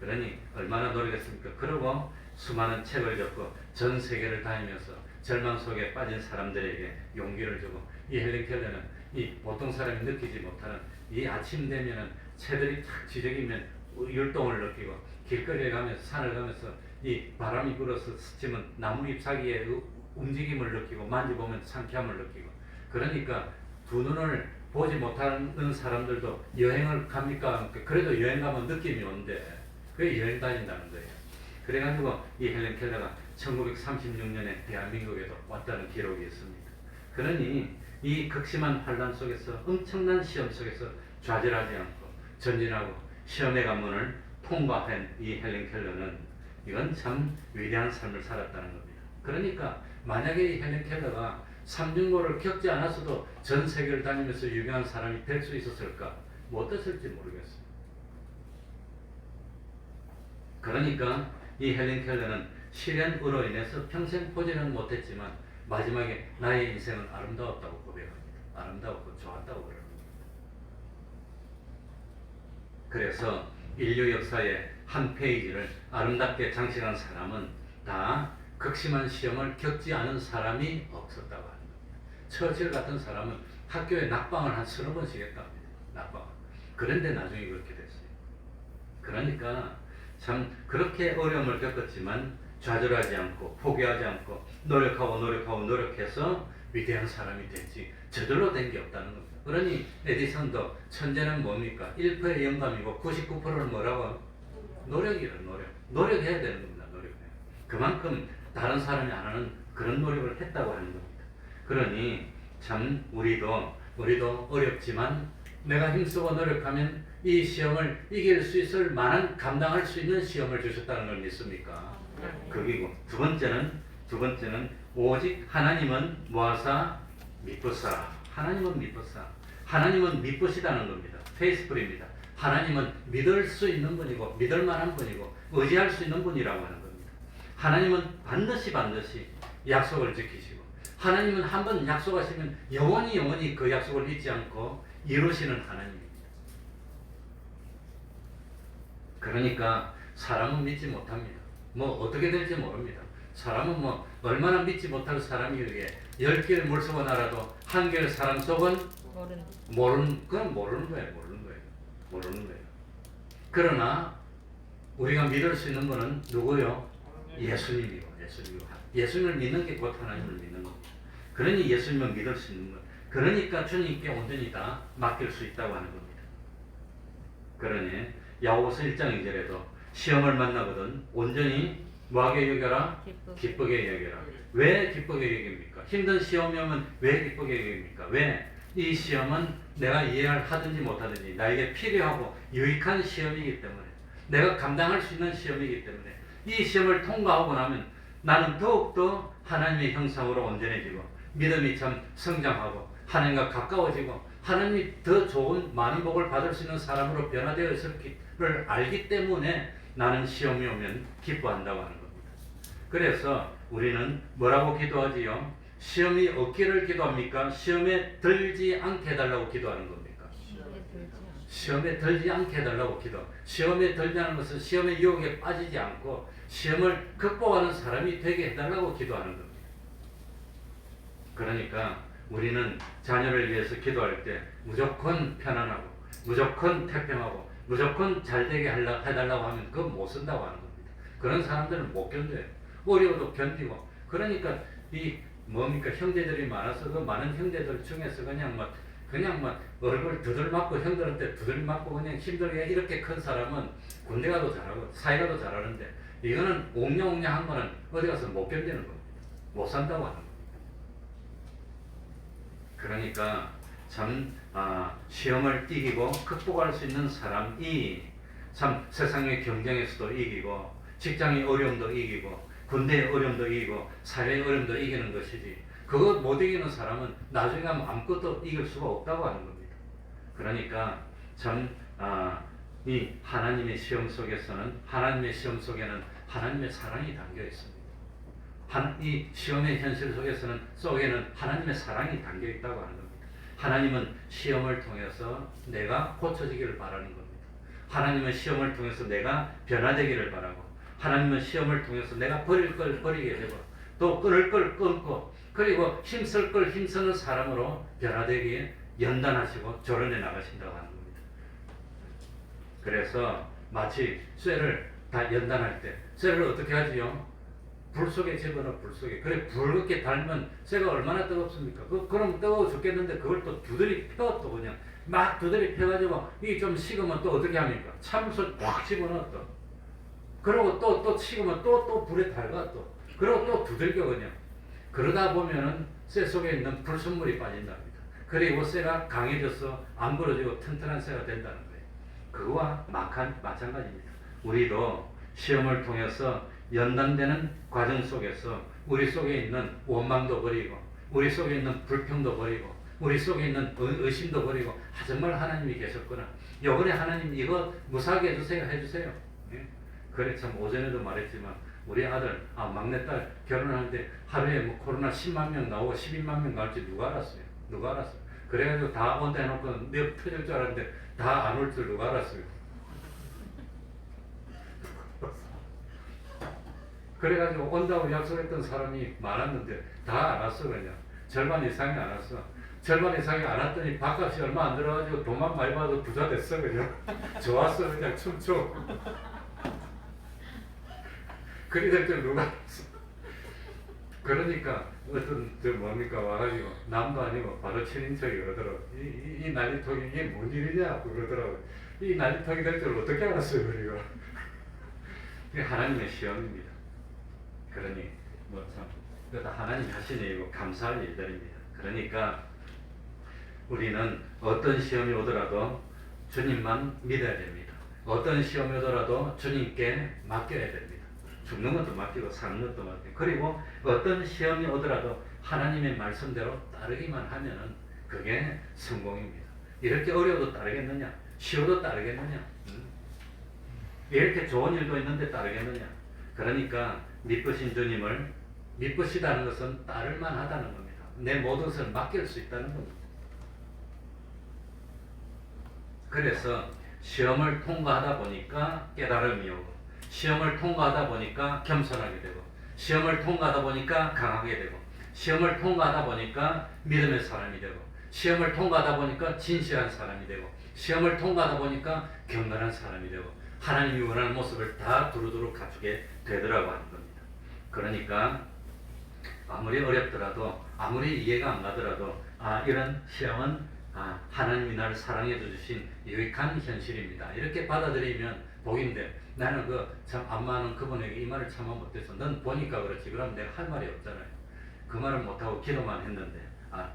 Speaker 1: 그러니 얼마나 노력했습니까? 그러고 수많은 책을 적고 전 세계를 다니면서 절망 속에 빠진 사람들에게 용기를 주고 이 헬렌 켈러는 이 보통 사람이 느끼지 못하는 이 아침 되면은 새들이 탁 지저귀면 율동을 느끼고 길거리에 가면서 산을 가면서 이 바람이 불어서 스치면 나무 잎사귀의 움직임을 느끼고 만져보면 상쾌함을 느끼고 그러니까 두 눈을 보지 못하는 사람들도 여행을 갑니까? 그래도 여행 가면 느낌이 오는데 그게 여행 다닌다는 거예요. 그래가지고 이 헬렌 켈러가 1936년에 대한민국에도 왔다는 기록이 있습니다. 그러니 이 극심한 환란 속에서 엄청난 시험 속에서 좌절하지 않고 전진하고 시험의 관문을 통과한 이 헬렌 켈러는 이건 참 위대한 삶을 살았다는 겁니다. 그러니까 만약에 이 헬렌 켈러가 삼중고를 겪지 않았어도 전 세계를 다니면서 유명한 사람이 될 수 있었을까? 뭐 어땠을지 모르겠어요. 그러니까 이 헬렌 켈러는 시련으로 인해서 평생 포기는 못했지만 마지막에 나의 인생은 아름다웠다고 고백합니다. 아름다웠고 좋았다고 그럽니다. 그래서 인류 역사의 한 페이지를 아름답게 장식한 사람은 다 극심한 시험을 겪지 않은 사람이 없었다고 합니다. 처칠 같은 사람은 학교에 낙방을 한 30번씩 했답니다. 낙방. 그런데 나중에 그렇게 됐어요. 그러니까 참 그렇게 어려움을 겪었지만 좌절하지 않고 포기하지 않고 노력해서 위대한 사람이 됐지 저절로 된 게 없다는 겁니다. 그러니 에디슨도 천재는 뭡니까? 1%의 영감이고 99%는 뭐라고? 노력이라 노력해야 되는 겁니다. 노력해야. 그만큼 다른 사람이 안 하는 그런 노력을 했다고 하는 겁니다. 그러니 참 우리도 어렵지만 내가 힘쓰고 노력하면 이 시험을 이길 수 있을 만한 감당할 수 있는 시험을 주셨다는 걸 믿습니까? 그리고 두 번째는 오직 하나님은 뭐하사 미쁘사. 하나님은 미쁘사. 하나님은 미쁘시다는 겁니다. 페이스풀입니다. 하나님은 믿을 수 있는 분이고 믿을 만한 분이고 의지할 수 있는 분이라고 하는 겁니다. 하나님은 반드시 약속을 지키시고 하나님은 한번 약속하시면 영원히 그 약속을 잊지 않고 이루시는 하나님입니다. 그러니까 사람은 믿지 못합니다. 뭐 어떻게 될지 모릅니다. 사람은 뭐 얼마나 믿지 못할 사람이기에 10개의 물속은 알아도 한 개의 사람 속은 모르는 거예요. 그러나 우리가 믿을 수 있는 분은 누구요? 예수님이고 예수님을 믿는 게 곧 하나님을 믿는 겁니다. 그러니 예수님을 믿을 수 있는 것. 그러니까 주님께 온전히 다 맡길 수 있다고 하는 겁니다. 그러니 야고보서 1장 2절에도 시험을 만나거든 온전히 뭐하게 여겨라? 기쁘게 여겨라. 왜 기쁘게 여깁니까? 힘든 시험이 오면 왜 기쁘게 여깁니까? 왜? 이 시험은 내가 이해를 하든지 못하든지 나에게 필요하고 유익한 시험이기 때문에 내가 감당할 수 있는 시험이기 때문에 이 시험을 통과하고 나면 나는 더욱더 하나님의 형상으로 온전해지고 믿음이 참 성장하고 하나님과 가까워지고 하나님이 더 좋은 많은 복을 받을 수 있는 사람으로 변화되어 있을 를 알기 때문에 나는 시험이 오면 기뻐한다고 하는 겁니다. 그래서 우리는 뭐라고 기도하지요? 시험이 없기를 기도합니까? 시험에 들지 않게 해달라고 기도하는 겁니까? 시험에 들지 않게 해달라고 기도. 시험에 들지 않는 것은 시험의 유혹에 빠지지 않고 시험을 극복하는 사람이 되게 해달라고 기도하는 겁니다. 그러니까 우리는 자녀를 위해서 기도할 때 무조건 편안하고 무조건 태평하고 무조건 잘되게 해달라고 하면 그거 못 쓴다고 하는 겁니다. 그런 사람들은 못 견뎌요. 어려워도 견디고. 그러니까 이 뭡니까 형제들이 많아서 그 많은 형제들 중에서 그냥 얼굴 두들맞고 형들한테 두들맞고 그냥 힘들게 이렇게 큰 사람은 군대 가도 잘하고 사회 가도 잘하는데 이거는 옹냥옹냥한 거는 어디 가서 못 견디는 겁니다. 못 산다고 하는 겁니다. 그러니까 참 시험을 이기고 극복할 수 있는 사람이 참 세상의 경쟁에서도 이기고 직장의 어려움도 이기고 군대의 어려움도 이기고 사회의 어려움도 이기는 것이지 그거 못 이기는 사람은 나중에 가면 아무것도 이길 수가 없다고 하는 겁니다. 그러니까 참 이 하나님의 시험 속에는 하나님의 사랑이 담겨 있습니다. 이 시험의 현실 속에는 하나님의 사랑이 담겨 있다고 하는 겁니다. 하나님은 시험을 통해서 내가 고쳐지기를 바라는 겁니다. 하나님은 시험을 통해서 내가 변화되기를 바라고 하나님은 시험을 통해서 내가 버릴 걸 버리게 되고 또 끊을 걸 끊고 그리고 힘쓸 걸 힘쓰는 사람으로 변화되기에 연단하시고 절원해 나가신다고 하는 겁니다. 그래서 마치 쇠를 다 연단할 때 쇠를 어떻게 하지요? 불 속에 집어넣어. 불 속에. 그래 붉게 달면 쇠가 얼마나 뜨겁습니까? 그럼 뜨거워 죽겠는데 그걸 또 두드리 펴. 또 그냥 막 두드리 펴가지고 이게 좀 식으면 또 어떻게 합니까? 참숯 꽉 집어넣어. 또 그리고 또 식으면 또 불에 달가. 또 그리고 또 두들겨. 그냥 그러다 보면은 쇠 속에 있는 불순물이 빠진답니다. 그리고 쇠가 강해져서 안 부러지고 튼튼한 쇠가 된다는 거예요. 그거와 마찬가지입니다. 우리도 시험을 통해서 연단되는 과정 속에서 우리 속에 있는 원망도 버리고 우리 속에 있는 불평도 버리고 우리 속에 있는 의심도 버리고 정말 하나님이 계셨구나. 요번에 하나님 이거 무사하게 해주세요. 예? 그래 참 오전에도 말했지만 우리 아들 막내딸 결혼하는데 하루에 뭐 코로나 10만 명 나오고 12만 명 나올지 누가 알았어요? 그래가지고 다 온다 해놓고 내 터질 줄 알았는데 다 안 올 줄 누가 알았어요? 그래가지고 온다고 약속했던 사람이 많았는데 다 안 왔어. 그냥 절반 이상이 안 왔어. 절반 이상이 안 왔더니 밥값이 얼마 안 들어가지고 돈만 많이 받아도 부자 됐어. 그냥 좋았어. 그냥 춤춰. 그리 될 줄 누가 알았어. 그러니까 어떤 뭡니까 와가지고 남도 아니고 바로 친인척이 그러더라고. 이 난리통이 이게 뭔 일이냐 그러더라고. 이 난리통이 될 줄 어떻게 알았어요? 그리고 이게 하나님의 시험입니다. 그러니 참 그것도 하나님 하시니 감사할 일들입니다. 그러니까 우리는 어떤 시험이 오더라도 주님만 믿어야 됩니다. 어떤 시험이 오더라도 주님께 맡겨야 됩니다. 죽는 것도 맡기고 사는 것도 맡기고 그리고 어떤 시험이 오더라도 하나님의 말씀대로 따르기만 하면은 그게 성공입니다. 이렇게 어려워도 따르겠느냐? 쉬워도 따르겠느냐? 이렇게 좋은 일도 있는데 따르겠느냐? 그러니까 믿으신 주님을 믿으시다는 것은 따를만 하다는 겁니다. 내 모든 것을 맡길 수 있다는 겁니다. 그래서 시험을 통과하다 보니까 깨달음이 오고 시험을 통과하다 보니까 겸손하게 되고 시험을 통과하다 보니까 강하게 되고 시험을 통과하다 보니까 믿음의 사람이 되고 시험을 통과하다 보니까 진실한 사람이 되고 시험을 통과하다 보니까 경건한 사람이 되고 하나님이 원하는 모습을 다 두루두루 갖추게 되더라고 하는 겁니다. 그러니까 아무리 어렵더라도 아무리 이해가 안 가더라도 이런 시험은 하나님이 나를 사랑해 주신 유익한 현실입니다. 이렇게 받아들이면 복인데 나는 참 안마하는 그분에게 이 말을 참아 못해서 넌 보니까 그렇지 그럼 내가 할 말이 없잖아요. 그 말을 못하고 기도만 했는데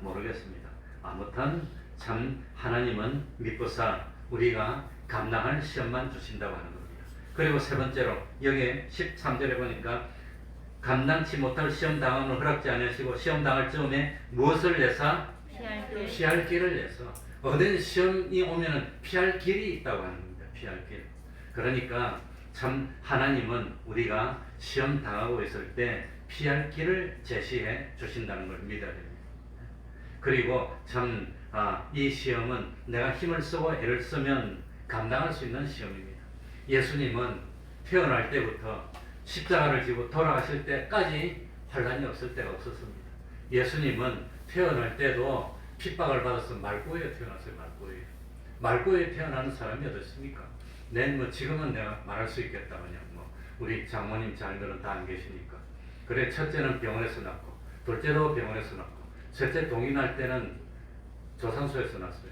Speaker 1: 모르겠습니다. 아무튼 참 하나님은 믿고사 우리가 감당할 시험만 주신다고 하는 겁니다. 그리고 세 번째로 여기 13절에 보니까 감당치 못할 시험 당함을 허락지 아니하시고 시험 당할 즈음에 무엇을 내사 피할 길을 내서 어떤 시험이 오면은 피할 길이 있다고 하는 겁니다. 피할 길. 그러니까 참 하나님은 우리가 시험 당하고 있을 때 피할 길을 제시해 주신다는 걸 믿어야 됩니다. 그리고 참 이 시험은 내가 힘을 쓰고 애를 쓰면 감당할 수 있는 시험입니다. 예수님은 태어날 때부터 십자가를 지고 돌아가실 때까지 환난이 없을 때가 없었습니다. 예수님은 태어날 때도 핍박을 받아서 말고에 태어났어요. 말고에 태어나는 사람이 어떻습니까? 지금은 내가 말할 수 있겠다. 그냥 우리 장모님 자녀들은 다 안 계시니까. 그래 첫째는 병원에서 낳고 둘째도 병원에서 낳고 셋째 동이 날 때는 조산소에서 낳았어요.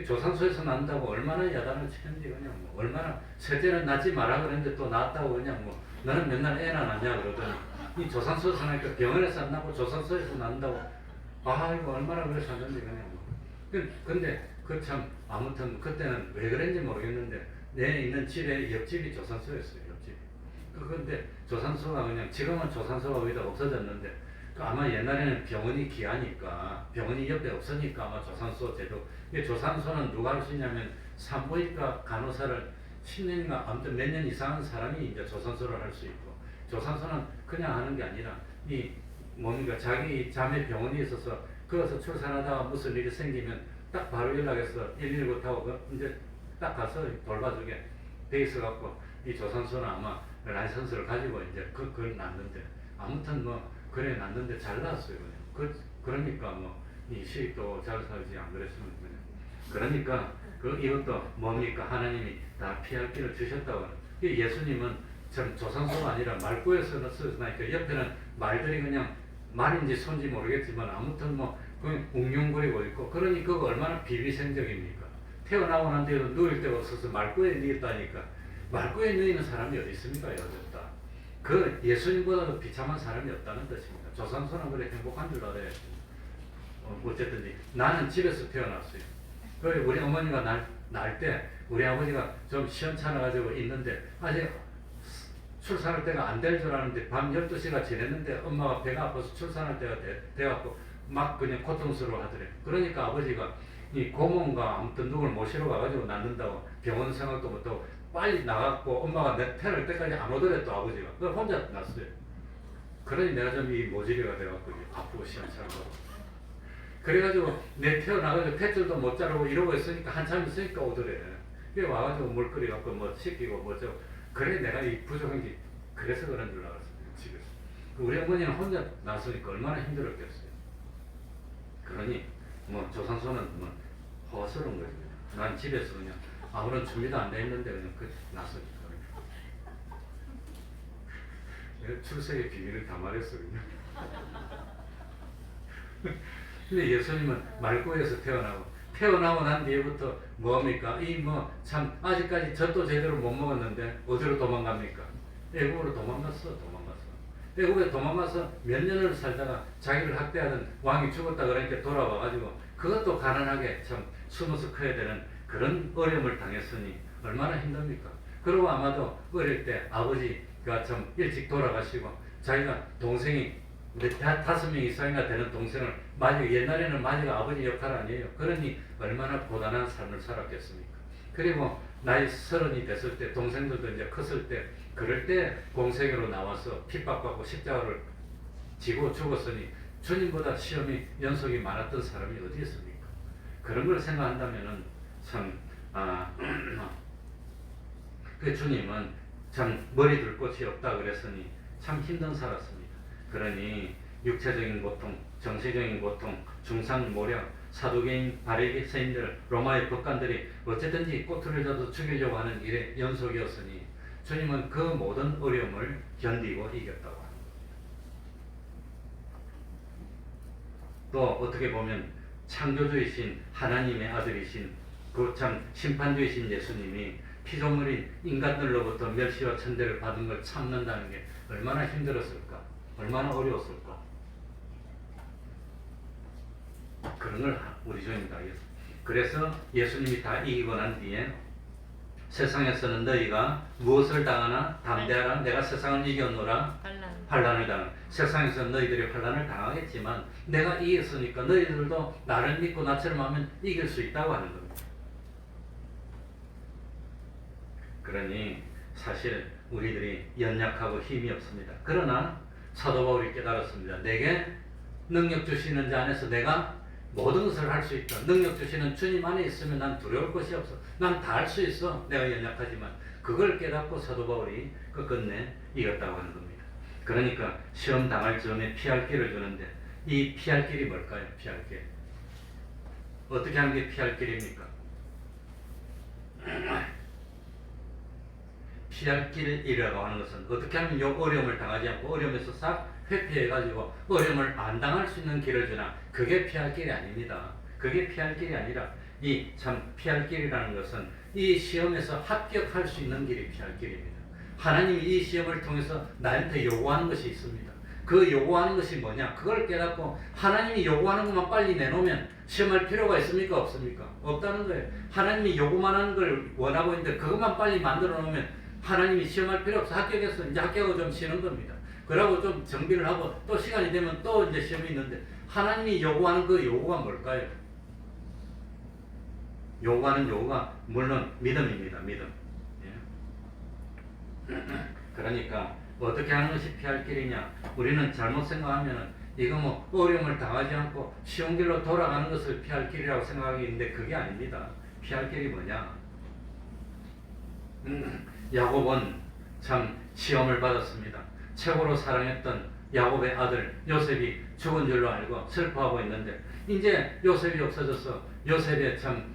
Speaker 1: 조산소에서 낳는다고 얼마나 야단을 치는지 그냥 얼마나 셋째는 낳지 마라 그랬는데 또 낳았다고 그냥 너는 맨날 애나 낳냐 그러더니 이 조산소에서 낳으니까 병원에서 안 낳고 조산소에서 낳는다고 이거 얼마나 그래 샀는지 그냥 근데 참 아무튼 그때는 왜 그랬는지 모르겠는데 내 있는 집에 옆집이 조산소였어요. 옆집이. 근데 조산소가 그냥 지금은 조산소가 거의 다 없어졌는데 아마 옛날에는 병원이 귀하니까 병원이 옆에 없으니까 아마 조산소 제도 조산소는 누가 할 수 있냐면 산부인과 간호사를 10년인가 아무튼 몇 년 이상 한 사람이 이제 조산소를 할 수 있고 조산소는 그냥 하는 게 아니라 자기 자매 병원이 있어서 거기서 출산하다가 무슨 일이 생기면 딱 바로 연락해서 119 타고 이제 딱 가서 돌봐주게 돼 있어갖고 이 조산소는 아마 라이선스를 가지고 이제 그걸 낳는데 아무튼 그래 낳는데 잘 낳았어요. 그러니까 이 시집도 잘 살지 안 그랬으면 그러니까 이것도 뭡니까? 하나님이 다 피할 길을 주셨다고 하는. 예수님은 참 조상소가 아니라 말구에서 쓰니까 옆에는 말들이 그냥 말인지 손인지 모르겠지만 아무튼 뭐 그냥 웅룡거리고 있고 그러니 그거 얼마나 비위생적입니까? 태어나고 난 뒤에도 누울 데가 없어서 말구에 누웠다니까. 말구에 누이는 사람이 어디 있습니까? 어렵다. 그 예수님보다도 비참한 사람이 없다는 뜻입니다. 조상소는 그래 행복한 줄 알아야 어쨌든지 나는 집에서 태어났어요. 그래 우리 어머니가 날 때 우리 아버지가 좀 시원찮아가지고 있는데 아직 출산할 때가 안 될 줄 알았는데 밤 12시가 지났는데 엄마가 배가 아파서 출산할 때가 돼갖고 막 그냥 고통스러워 하더래. 그러니까 아버지가 이 고모인가 아무튼 누굴 모시러 가가지고 낳는다고 병원 생각도 못하고 빨리 나갔고 엄마가 내 태어날 때까지 안 오더래 또 아버지가. 그걸 혼자 낳았어요. 그러니 내가 좀 이 모질이가 돼갖고 아프고 시원찮고. 그래가지고 내 태어나가지고 탯줄도 못 자르고 이러고 있으니까 한참 있으니까 오더래. 그래 와가지고 물 끓여갖고 뭐 씻기고 뭐죠. 그래 내가 이 부족한 게 그래서 그런 줄 알았어요. 집에서. 우리 어머니는 혼자 낳았으니까 얼마나 힘들었겠어요. 그러니 뭐 조상소는 뭐 허스러운 거지. 난 집에서 그냥 아무런 준비도 안 돼 있는데 그냥 낳았으니까. 내가 출생의 비밀을 다 말했어 그냥. 근데 예수님은 말구에서 태어나고 난 뒤에부터 뭡니까? 이 뭐 참 아직까지 젖도 제대로 못 먹었는데 어디로 도망갑니까? 애국으로 도망갔어. 애국에 도망가서 몇 년을 살다가 자기를 학대하던 왕이 죽었다 그러니까 돌아와가지고 그것도 가난하게 참 숨어서 커야 되는 그런 어려움을 당했으니 얼마나 힘듭니까? 그리고 아마도 어릴 때 아버지가 참 일찍 돌아가시고 자기가 동생이 5명 이상이나 되는 동생을 옛날에는 마지가 아버지 역할 아니에요. 그러니 얼마나 고단한 삶을 살았겠습니까? 그리고 나이 30이 됐을 때 동생들도 이제 컸을 때 그럴 때 공생애로 나와서 핍박받고 십자가를 지고 죽었으니 주님보다 시험이 연속이 많았던 사람이 어디 있습니까? 그런 걸 생각한다면은 참 그 주님은 참 머리 둘 곳이 없다 그랬으니 참 힘든 살았습니다. 그러니 육체적인 고통, 정신적인 고통, 중상모략, 사두개인, 바리새인들, 로마의 법관들이 어쨌든지 꼬투리를 잡아서 죽이려고 하는 일의 연속이었으니 주님은 그 모든 어려움을 견디고 이겼다고 합니다. 또 어떻게 보면 창조주이신 하나님의 아들이신 그 참 심판주이신 예수님이 피조물인 인간들로부터 멸시와 천대를 받은 걸 참는다는 게 얼마나 힘들었을까? 얼마나 어려웠을까? 그런 걸 우리 주님이 다 이겼어요. 그래서 예수님이 다 이기고 난 뒤에 세상에서는 너희가 무엇을 당하나 담대하라. 내가 세상을 이겼노라. 환난을 당하라. 세상에서 너희들이 환난을 당하겠지만 내가 이겼으니까 너희들도 나를 믿고 나처럼 하면 이길 수 있다고 하는 겁니다. 그러니 사실 우리들이 연약하고 힘이 없습니다. 그러나 사도 바울이 깨달았습니다. 내게 능력 주시는 자 안에서 내가 모든 것을 할 수 있다. 능력 주시는 주님 안에 있으면 난 두려울 것이 없어. 난 다 할 수 있어. 내가 연약하지만 그걸 깨닫고 사도 바울이 끝끝내 이겼다고 하는 겁니다. 그러니까 시험 당할 즈음에 피할 길을 주는데 이 피할 길이 뭘까요? 피할 길. 어떻게 하는 게 피할 길입니까? 피할 길이라고 하는 것은 어떻게 하면 이 어려움을 당하지 않고 어려움에서 싹 회피해가지고 어려움을 안 당할 수 있는 길을 주나 그게 피할 길이 아닙니다. 그게 피할 길이 아니라 이 참 피할 길이라는 것은 이 시험에서 합격할 수 있는 길이 피할 길입니다. 하나님이 이 시험을 통해서 나한테 요구하는 것이 있습니다. 그 요구하는 것이 뭐냐? 그걸 깨닫고 하나님이 요구하는 것만 빨리 내놓으면 시험할 필요가 있습니까? 없습니까? 없다는 거예요. 하나님이 요구만 하는 걸 원하고 있는데 그것만 빨리 만들어 놓으면 하나님이 시험할 필요 없어. 합격했어. 이제 합격하고 좀 쉬는 겁니다. 그러고 좀 정비를 하고 또 시간이 되면 또 이제 시험이 있는데 하나님이 요구하는 그 요구가 뭘까요? 요구하는 요구가 물론 믿음입니다. 믿음. 예. 그러니까 어떻게 하는 것이 피할 길이냐? 우리는 잘못 생각하면 이거 뭐 어려움을 당하지 않고 쉬운 길로 돌아가는 것을 피할 길이라고 생각하기인데 그게 아닙니다. 피할 길이 뭐냐? 야곱은 참 시험을 받았습니다. 최고로 사랑했던 야곱의 아들 요셉이 죽은 줄로 알고 슬퍼하고 있는데 이제 요셉이 없어져서 요셉의 참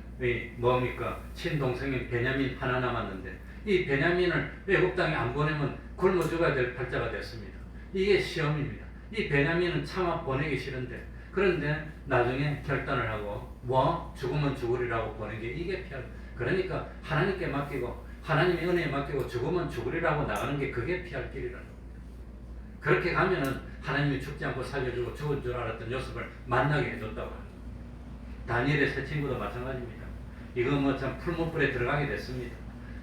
Speaker 1: 뭡니까 친동생인 베냐민 하나 남았는데 이 베냐민을 외국 땅에 안 보내면 굶어 죽어야 될 팔자가 됐습니다. 이게 시험입니다. 이 베냐민은 차마 보내기 싫은데 그런데 나중에 결단을 하고 뭐 죽으면 죽으리라고 보낸 게 이게 피할. 그러니까 하나님께 맡기고 하나님의 은혜에 맡기고 죽으면 죽으리라고 나가는 게 그게 피할 길이라는 겁니다. 그렇게 가면은 하나님이 죽지 않고 살려주고 죽은 줄 알았던 요셉을 만나게 해줬다고 합니다. 다니엘의 세 친구도 마찬가지입니다. 이거 뭐 참 풀무불에 들어가게 됐습니다.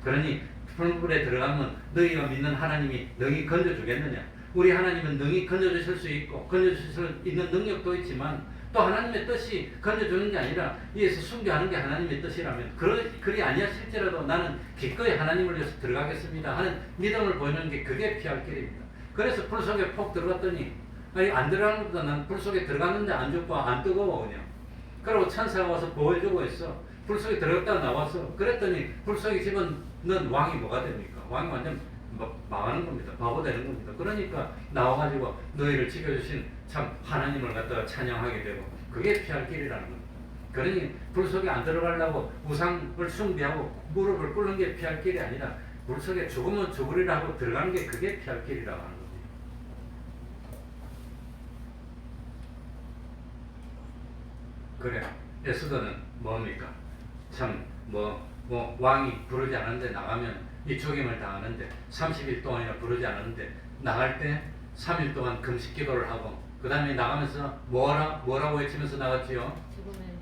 Speaker 1: 그러니 풀무불에 들어가면 너희가 믿는 하나님이 능히 건져주겠느냐? 우리 하나님은 능히 건져주실 수 있고 건져주실 수 있는 능력도 있지만 또 하나님의 뜻이 건져주는 게 아니라 이에서 순교하는 게 하나님의 뜻이라면 그리 아니하실지라도 나는 기꺼이 하나님을 위해서 들어가겠습니다 하는 믿음을 보이는 게 그게 피할 길입니다. 그래서 불 속에 폭 들어갔더니 아니 안 들어가는 것보다 난 불 속에 들어갔는데 안 죽고 안 뜨거워 그냥. 그리고 천사가 와서 보호해주고 있어. 불 속에 들어갔다가 나와서 그랬더니 불 속에 집어넣은 왕이 뭐가 됩니까? 왕이 완전 망하는 겁니다. 바보 되는 겁니다. 그러니까 나와가지고 너희를 지켜주신 참 하나님을 갖다가 찬양하게 되고 그게 피할 길이라는 겁니다. 그러니 불 속에 안 들어가려고 우상을 숭배하고 무릎을 꿇는 게 피할 길이 아니라 불 속에 죽으면 죽으리라고 들어가는 게 그게 피할 길이라고 하는 겁니다. 그래 에스더는 뭡니까? 참 왕이 부르지 않았는데 나가면 이 죽임을 당하는데 30일 동안이나 부르지 않았는데 나갈 때 3일 동안 금식 기도를 하고 그 다음에 나가면서 뭐라고 외치면서 나갔지요?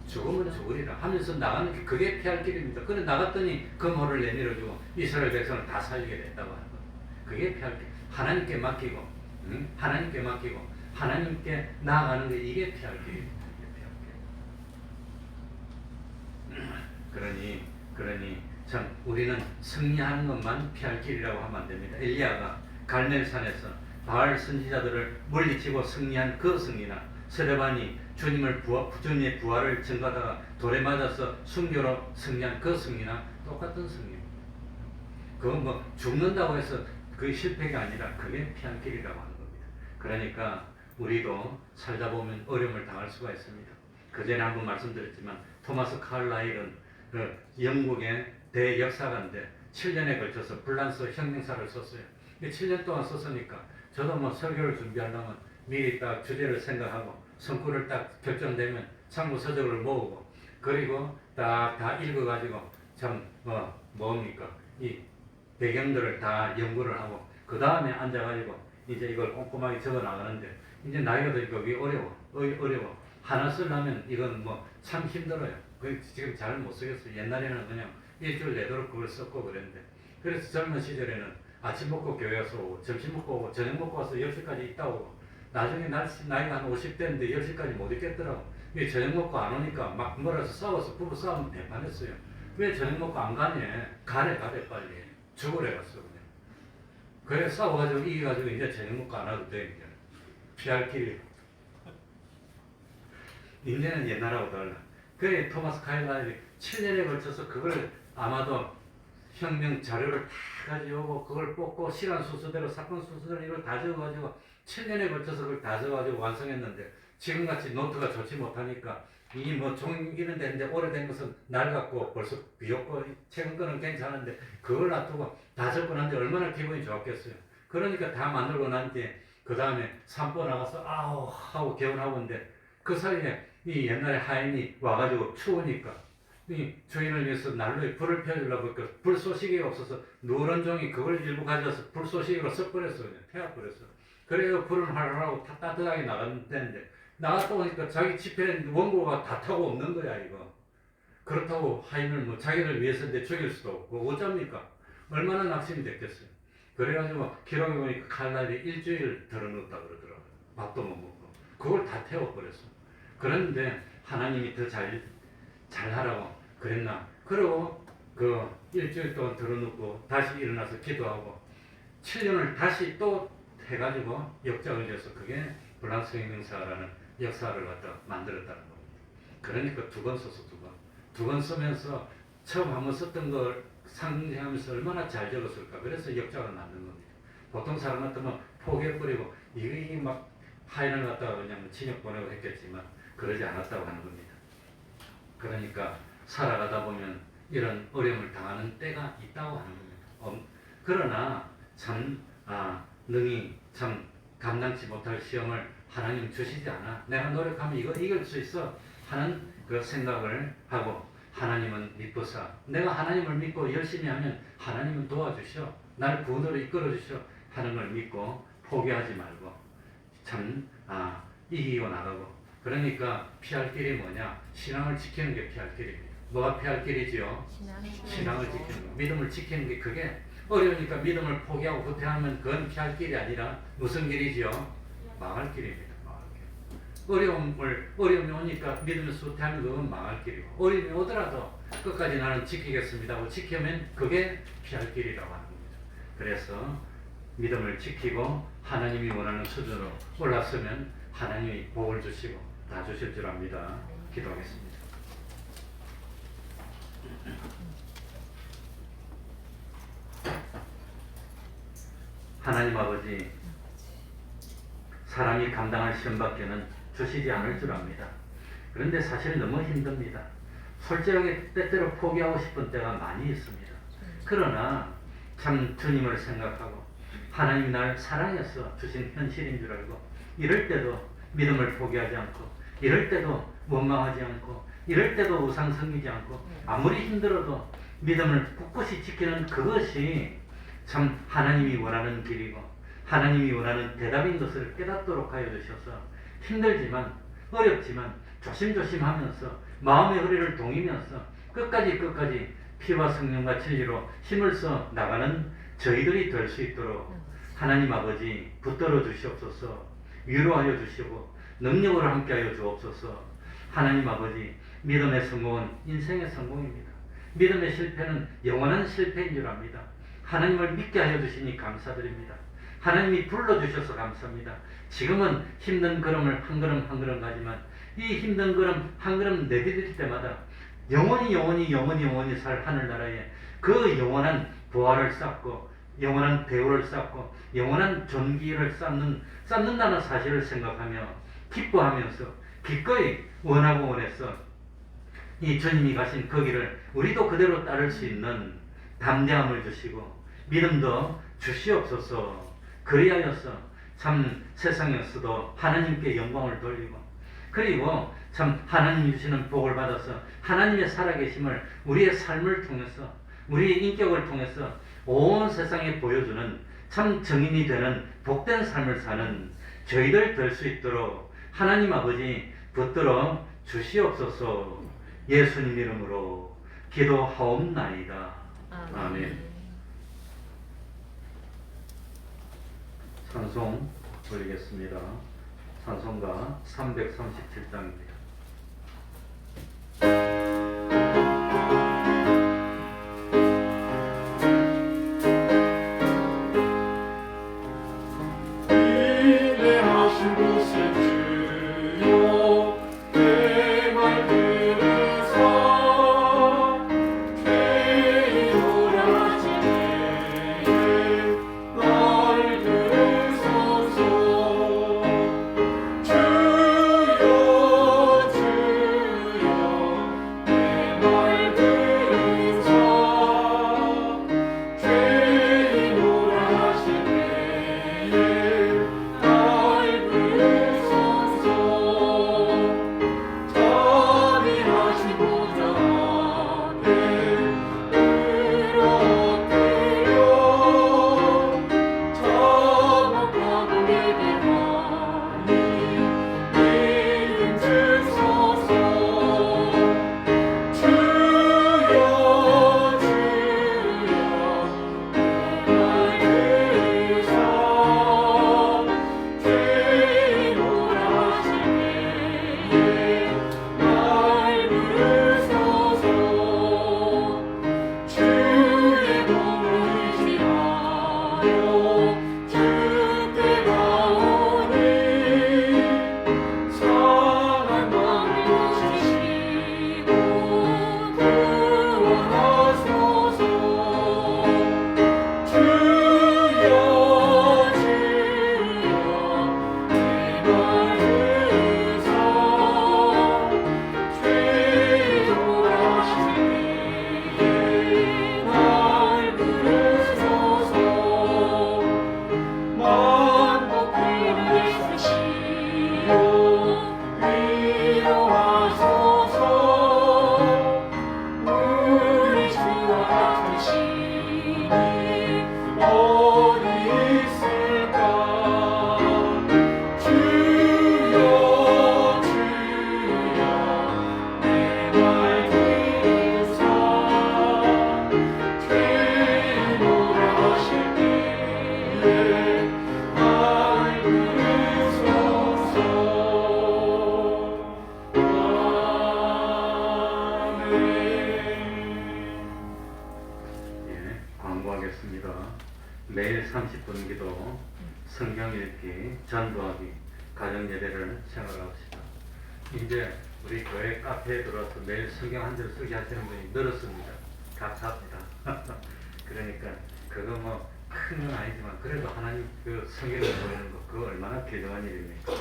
Speaker 1: 죽으면 죽으리라 하면서 나가는 게 그게 피할 길입니다. 그런데 나갔더니 그 모를 내밀어주고 이스라엘 백성을 다 살리게 됐다고 하는 거예요. 그게 피할 길. 하나님께 맡기고 하나님께 맡기고 하나님께 나아가는 게 이게 피할 길입니다. 그러니 참 우리는 승리하는 것만 피할 길이라고 하면 안 됩니다. 엘리야가 갈멜산에서 바알 선지자들을 물리치고 승리한 그 승리나 스데반이 주님의 부활을 증거하다가 돌에 맞아서 순교로 승리한 그 승리나 똑같은 승리입니다. 그건 뭐 죽는다고 해서 그게 실패가 아니라 그게 피할 길이라고 하는 겁니다. 그러니까 우리도 살다 보면 어려움을 당할 수가 있습니다. 그 전에 한번 말씀드렸지만 토마스 칼라일은 그 영국의 대역사가인데 7년에 걸쳐서 불란서 혁명사를 썼어요. 7년 동안 썼으니까 저도 뭐 설교를 준비하려면 미리 딱 주제를 생각하고 성구를 딱 결정되면 참고 서적을 모으고 그리고 다 읽어가지고 참 뭡니까 이 배경들을 다 연구를 하고 그 다음에 앉아가지고 이제 이걸 꼼꼼하게 적어 나가는데 이제 나이가 드니까 이게 어려워. 하나 쓰려면 이건 뭐 참 힘들어요. 지금 잘 못 쓰겠어요. 옛날에는 그냥 일주일 내도록 그걸 썼고 그랬는데 그래서 젊은 시절에는 아침 먹고 교회 와서 오고 점심 먹고 오고 저녁 먹고 와서 10시까지 있다 오고 나중에 나이가 한 50대인데 10시까지 못 있겠더라고. 저녁 먹고 안 오니까 막 몰아서 싸워서 부부 싸움 대판했어요. 왜 저녁 먹고 안 가냐? 가래 빨리. 죽으래 갔어 그냥. 그래 싸워가지고 이겨가지고 이제 저녁 먹고 안 와도 돼. 이제. 피할 길이. 인제는 옛날하고 달라. 그래 토마스 카일라일이 7년에 걸쳐서 그걸 아마도 혁명 자료를 다 가져오고 그걸 뽑고 시간 순서대로 사건 순서대로 이걸 다 적어가지고 7년에 걸쳐서 그걸 다 적어가지고 완성했는데 지금같이 노트가 좋지 못하니까 이 뭐 종이는 되는데 오래된 것은 낡았고 벌써 비었고 최근 거는 괜찮은데 그걸 놔두고 다 적고 난데 얼마나 기분이 좋았겠어요. 그러니까 다 만들고 난 뒤에 그 다음에 산보 나가서 아우 하고 개운하고 있는데 그 사이에 이 옛날에 하인이 와가지고 추우니까 이 주인을 위해서 난로에 불을 펴주려고 그 불쏘시개가 없어서 누런 종이 그걸 일부 가져와서 불쏘시개로 섞어버렸어 그냥 태워버렸어. 그래서 불을 활활하고 따뜻하게 나갔는데 나갔다 오니까 자기 집에 원고가 다 타고 없는 거야 이거. 그렇다고 하인을 뭐 자기를 위해서인데 죽일 수도 없고 어쩝니까? 얼마나 낙심이 됐겠어요. 그래가지고 기록에 보니까 칼날이 일주일 덜어놓았다 그러더라고요. 밥도 못 먹고 그걸 다 태워버렸어. 그런데 하나님이 더 잘하라고 그랬나? 그러고 그 일주일 동안 들어놓고 다시 일어나서 기도하고 7년을 다시 또 해가지고 역작을 해서 그게 불란서 혁명사라는 역사를 갖다 만들었다는 겁니다. 그러니까 두 번 써서 두 번 쓰면서 처음 한번 썼던 걸 상징하면서 얼마나 잘 적었을까. 그래서 역작을 만든 겁니다. 보통 사람 같으면 포기해버리고 이게 막 하인을 갖다가 그냥 진역 보내고 했겠지만 그러지 않았다고 하는 겁니다. 그러니까 살아가다 보면 이런 어려움을 당하는 때가 있다고 하는 겁니다. 그러나 참 능히 참 감당치 못할 시험을 하나님 주시지 않아. 내가 노력하면 이거 이길 수 있어 하는 그 생각을 하고 하나님은 믿고사 내가 하나님을 믿고 열심히 하면 하나님은 도와주시오. 날 구원으로 이끌어 주시오 하는 걸 믿고 포기하지 말고 참 이기고 나가고. 그러니까 피할 길이 뭐냐? 신앙을 지키는 게 피할 길입니다. 뭐가 피할 길이지요? 신앙을 지키는 거. 믿음을 지키는 게 그게 어려우니까 믿음을 포기하고 후퇴하면 그건 피할 길이 아니라 무슨 길이지요? 망할 길입니다. 망할 길. 어려움이 오니까 믿으면서 후퇴하면 그건 망할 길이고 어려움이 오더라도 끝까지 나는 지키겠습니다 하고 지키면 그게 피할 길이라고 하는 겁니다. 그래서 믿음을 지키고 하나님이 원하는 수준으로 올랐으면 하나님이 복을 주시고 다 주실 줄 압니다. 기도하겠습니다. 하나님 아버지, 사람이 감당할 시험밖에는 주시지 않을 줄 압니다. 그런데 사실 너무 힘듭니다. 솔직하게 때때로 포기하고 싶은 때가 많이 있습니다. 그러나 참 주님을 생각하고 하나님이 날 사랑해서 주신 현실인 줄 알고 이럴 때도 믿음을 포기하지 않고 이럴 때도 원망하지 않고 이럴 때도 우상 섬기지 않고 아무리 힘들어도 믿음을 꿋꿋이 지키는 그것이 참 하나님이 원하는 길이고 하나님이 원하는 대답인 것을 깨닫도록 하여 주셔서 힘들지만 어렵지만 조심조심 하면서 마음의 허리를 동이면서 끝까지 피와 성령과 진리로 힘을 써 나가는 저희들이 될 수 있도록 하나님 아버지 붙들어 주시옵소서. 위로하여 주시고 능력으로 함께하여 주옵소서. 하나님 아버지, 믿음의 성공은 인생의 성공입니다. 믿음의 실패는 영원한 실패인 줄 압니다. 하나님을 믿게 하여 주시니 감사드립니다. 하나님이 불러주셔서 감사합니다. 지금은 힘든 걸음을 한 걸음 한 걸음 가지만 이 힘든 걸음 한 걸음 내디딜 때마다 영원히 살 하늘나라에 그 영원한 부활을 쌓고 영원한 배후를 쌓고 영원한 존귀를 쌓는다는 사실을 생각하며 기뻐하면서 기꺼이 원하고 원해서 이 주님이 가신 그 길을 우리도 그대로 따를 수 있는 담대함을 주시고 믿음도 주시옵소서. 그리하여서 참 세상에서도 하나님께 영광을 돌리고 그리고 참 하나님이 주시는 복을 받아서 하나님의 살아계심을 우리의 삶을 통해서 우리의 인격을 통해서 온 세상에 보여주는 참 증인이 되는 복된 삶을 사는 저희들 될 수 있도록 하나님 아버지 붙들어 주시옵소서. 예수님 이름으로 기도하옵나이다. 아멘. 찬송 올리겠습니다. 찬송가 337장입니다.
Speaker 3: 주여
Speaker 1: 예, 광고하겠습니다. 매일 30분 기도, 성경 읽기, 전도하기, 가정 예배를 생활합시다. 이제 우리 교회 카페에 들어와서 매일 성경 한 절 쓰게 하시는 분이 늘었습니다. 감사합니다. 그러니까 그거 뭐 큰 건 아니지만 그래도 하나님 그 성경을 보는 거 그거 얼마나 귀중한 일입니까?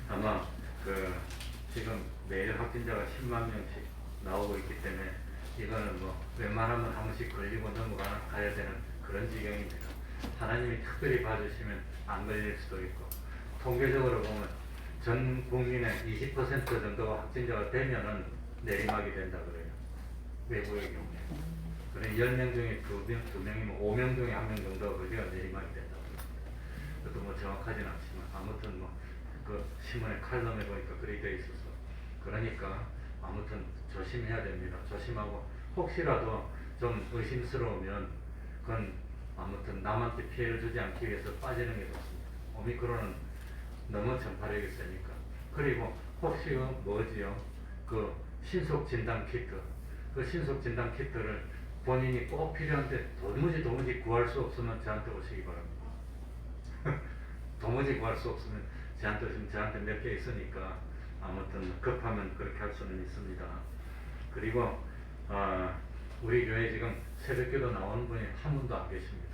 Speaker 1: 아마 그 지금 매일 확진자가 10만 명씩 나오고 있기 때문에 이거는 뭐 웬만하면 한 번씩 걸리고 넘어가야 되는 그런 지경입니다. 하나님이 특별히 봐주시면 안 걸릴 수도 있고, 통계적으로 보면 전 국민의 20% 정도가 확진자가 되면은 내리막이 된다 그래요. 외부의 경우에. 그래 10명 중에 2명이면 5명 중에 1명 정도가 걸려야 내리막이 된다 그래요. 그것도 뭐 정확하진 않지만 아무튼 뭐 그 신문에 칼럼에 보니까 그렇게 돼 있어서, 그러니까 아무튼 조심해야 됩니다. 조심하고 혹시라도 좀 의심스러우면 그건 아무튼 남한테 피해를 주지 않기 위해서 빠지는 게 좋습니다. 오미크론은 너무 전파력이 세니까. 그리고 혹시 뭐지요? 그 신속 진단 키트, 그 신속 진단 키트를 본인이 꼭 필요한데 도무지 구할 수 없으면 저한테 오시기 바랍니다. 도무지 구할 수 없으면 저한테 오시면 저한테 몇 개 있으니까 아무튼 급하면 그렇게 할 수는 있습니다. 그리고 우리 교회 지금 새벽기도 나오는 분이 한 분도 안 계십니다.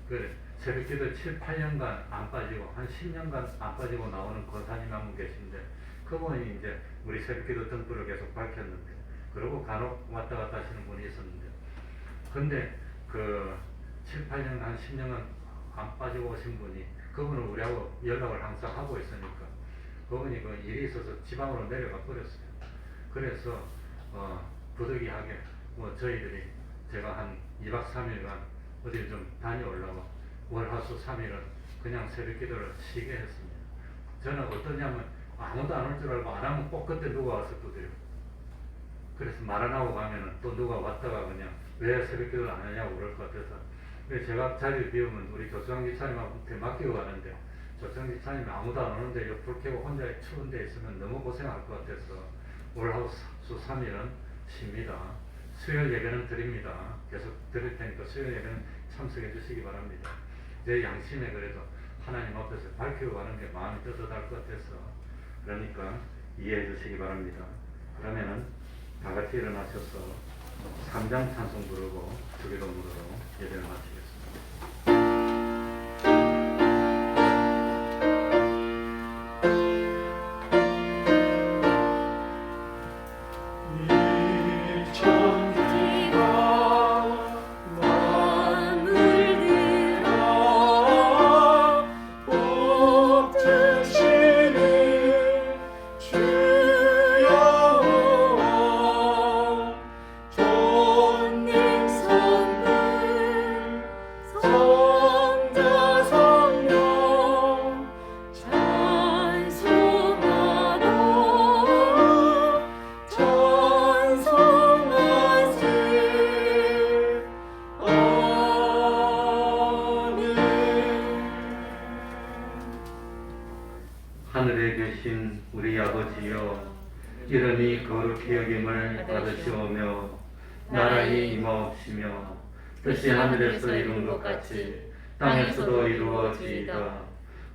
Speaker 1: 그 새벽기도 7, 8년간 안 빠지고 한 10년간 안 빠지고 나오는 권사님 한 분 계신데, 그분이 이제 우리 새벽기도 등불을 계속 밝혔는데, 그러고 간혹 왔다 갔다 하시는 분이 있었는데, 근데 그 7, 8년, 한 10년간 안 빠지고 오신 분이, 그분은 우리하고 연락을 항상 하고 있으니까 그분이 그 일이 있어서 지방으로 내려가 버렸어요. 그래서 부득이하게 뭐 저희들이 제가 한 2박 3일간 어디 좀 다녀오려고 월화수 3일은 그냥 새벽 기도를 쉬게 했습니다. 저는 어떠냐면 아무도 안 올 줄 알고 안 하면 꼭 그때 누가 와서 두드려. 그래서 말 안 하고 가면은 또 누가 왔다가 그냥 왜 새벽 기도를 안 하냐고 그럴 것 같아서, 제가 자리를 비우면 우리 조수영 집사님한테 맡기고 가는데, 조수영 집사님이 아무도 안 오는데 불 켜고 혼자 추운 데 있으면 너무 고생할 것 같아서 월화수 3일은 쉽니다. 수요일 예배는 드립니다. 계속 드릴 테니까 수요일 예배는 참석해 주시기 바랍니다. 제 양심에 그래도 하나님 앞에서 밝히고 가는 게 마음이 뜨뜻할 것 같아서, 그러니까 이해해 주시기 바랍니다. 그러면은 다 같이 일어나셔서 3장 찬송 부르고 주기도문으로 예배를 마치겠습니다. 하늘에 계신 우리 아버지여, 이름이 거룩히 여김을 받으시오며 나라의 임하옵시며 뜻이 하늘에서 이룬 것 같이 땅에서도 이루어지이다.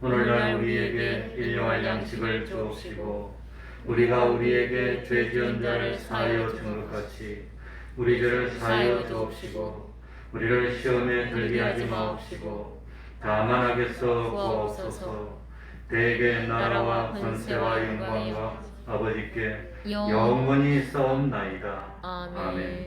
Speaker 1: 오늘날 우리에게 일용할 양식을 주옵시고 우리가 우리에게 죄 지은 자를 사하여 준 것 같이 우리 죄를 사하여 주옵시고 우리를 시험에 들게 하지 마옵시고 다만 악에서 구하옵소서. 대개 나라와 권세와 영광과 아버지께 영원히 싸움나이다. 아멘.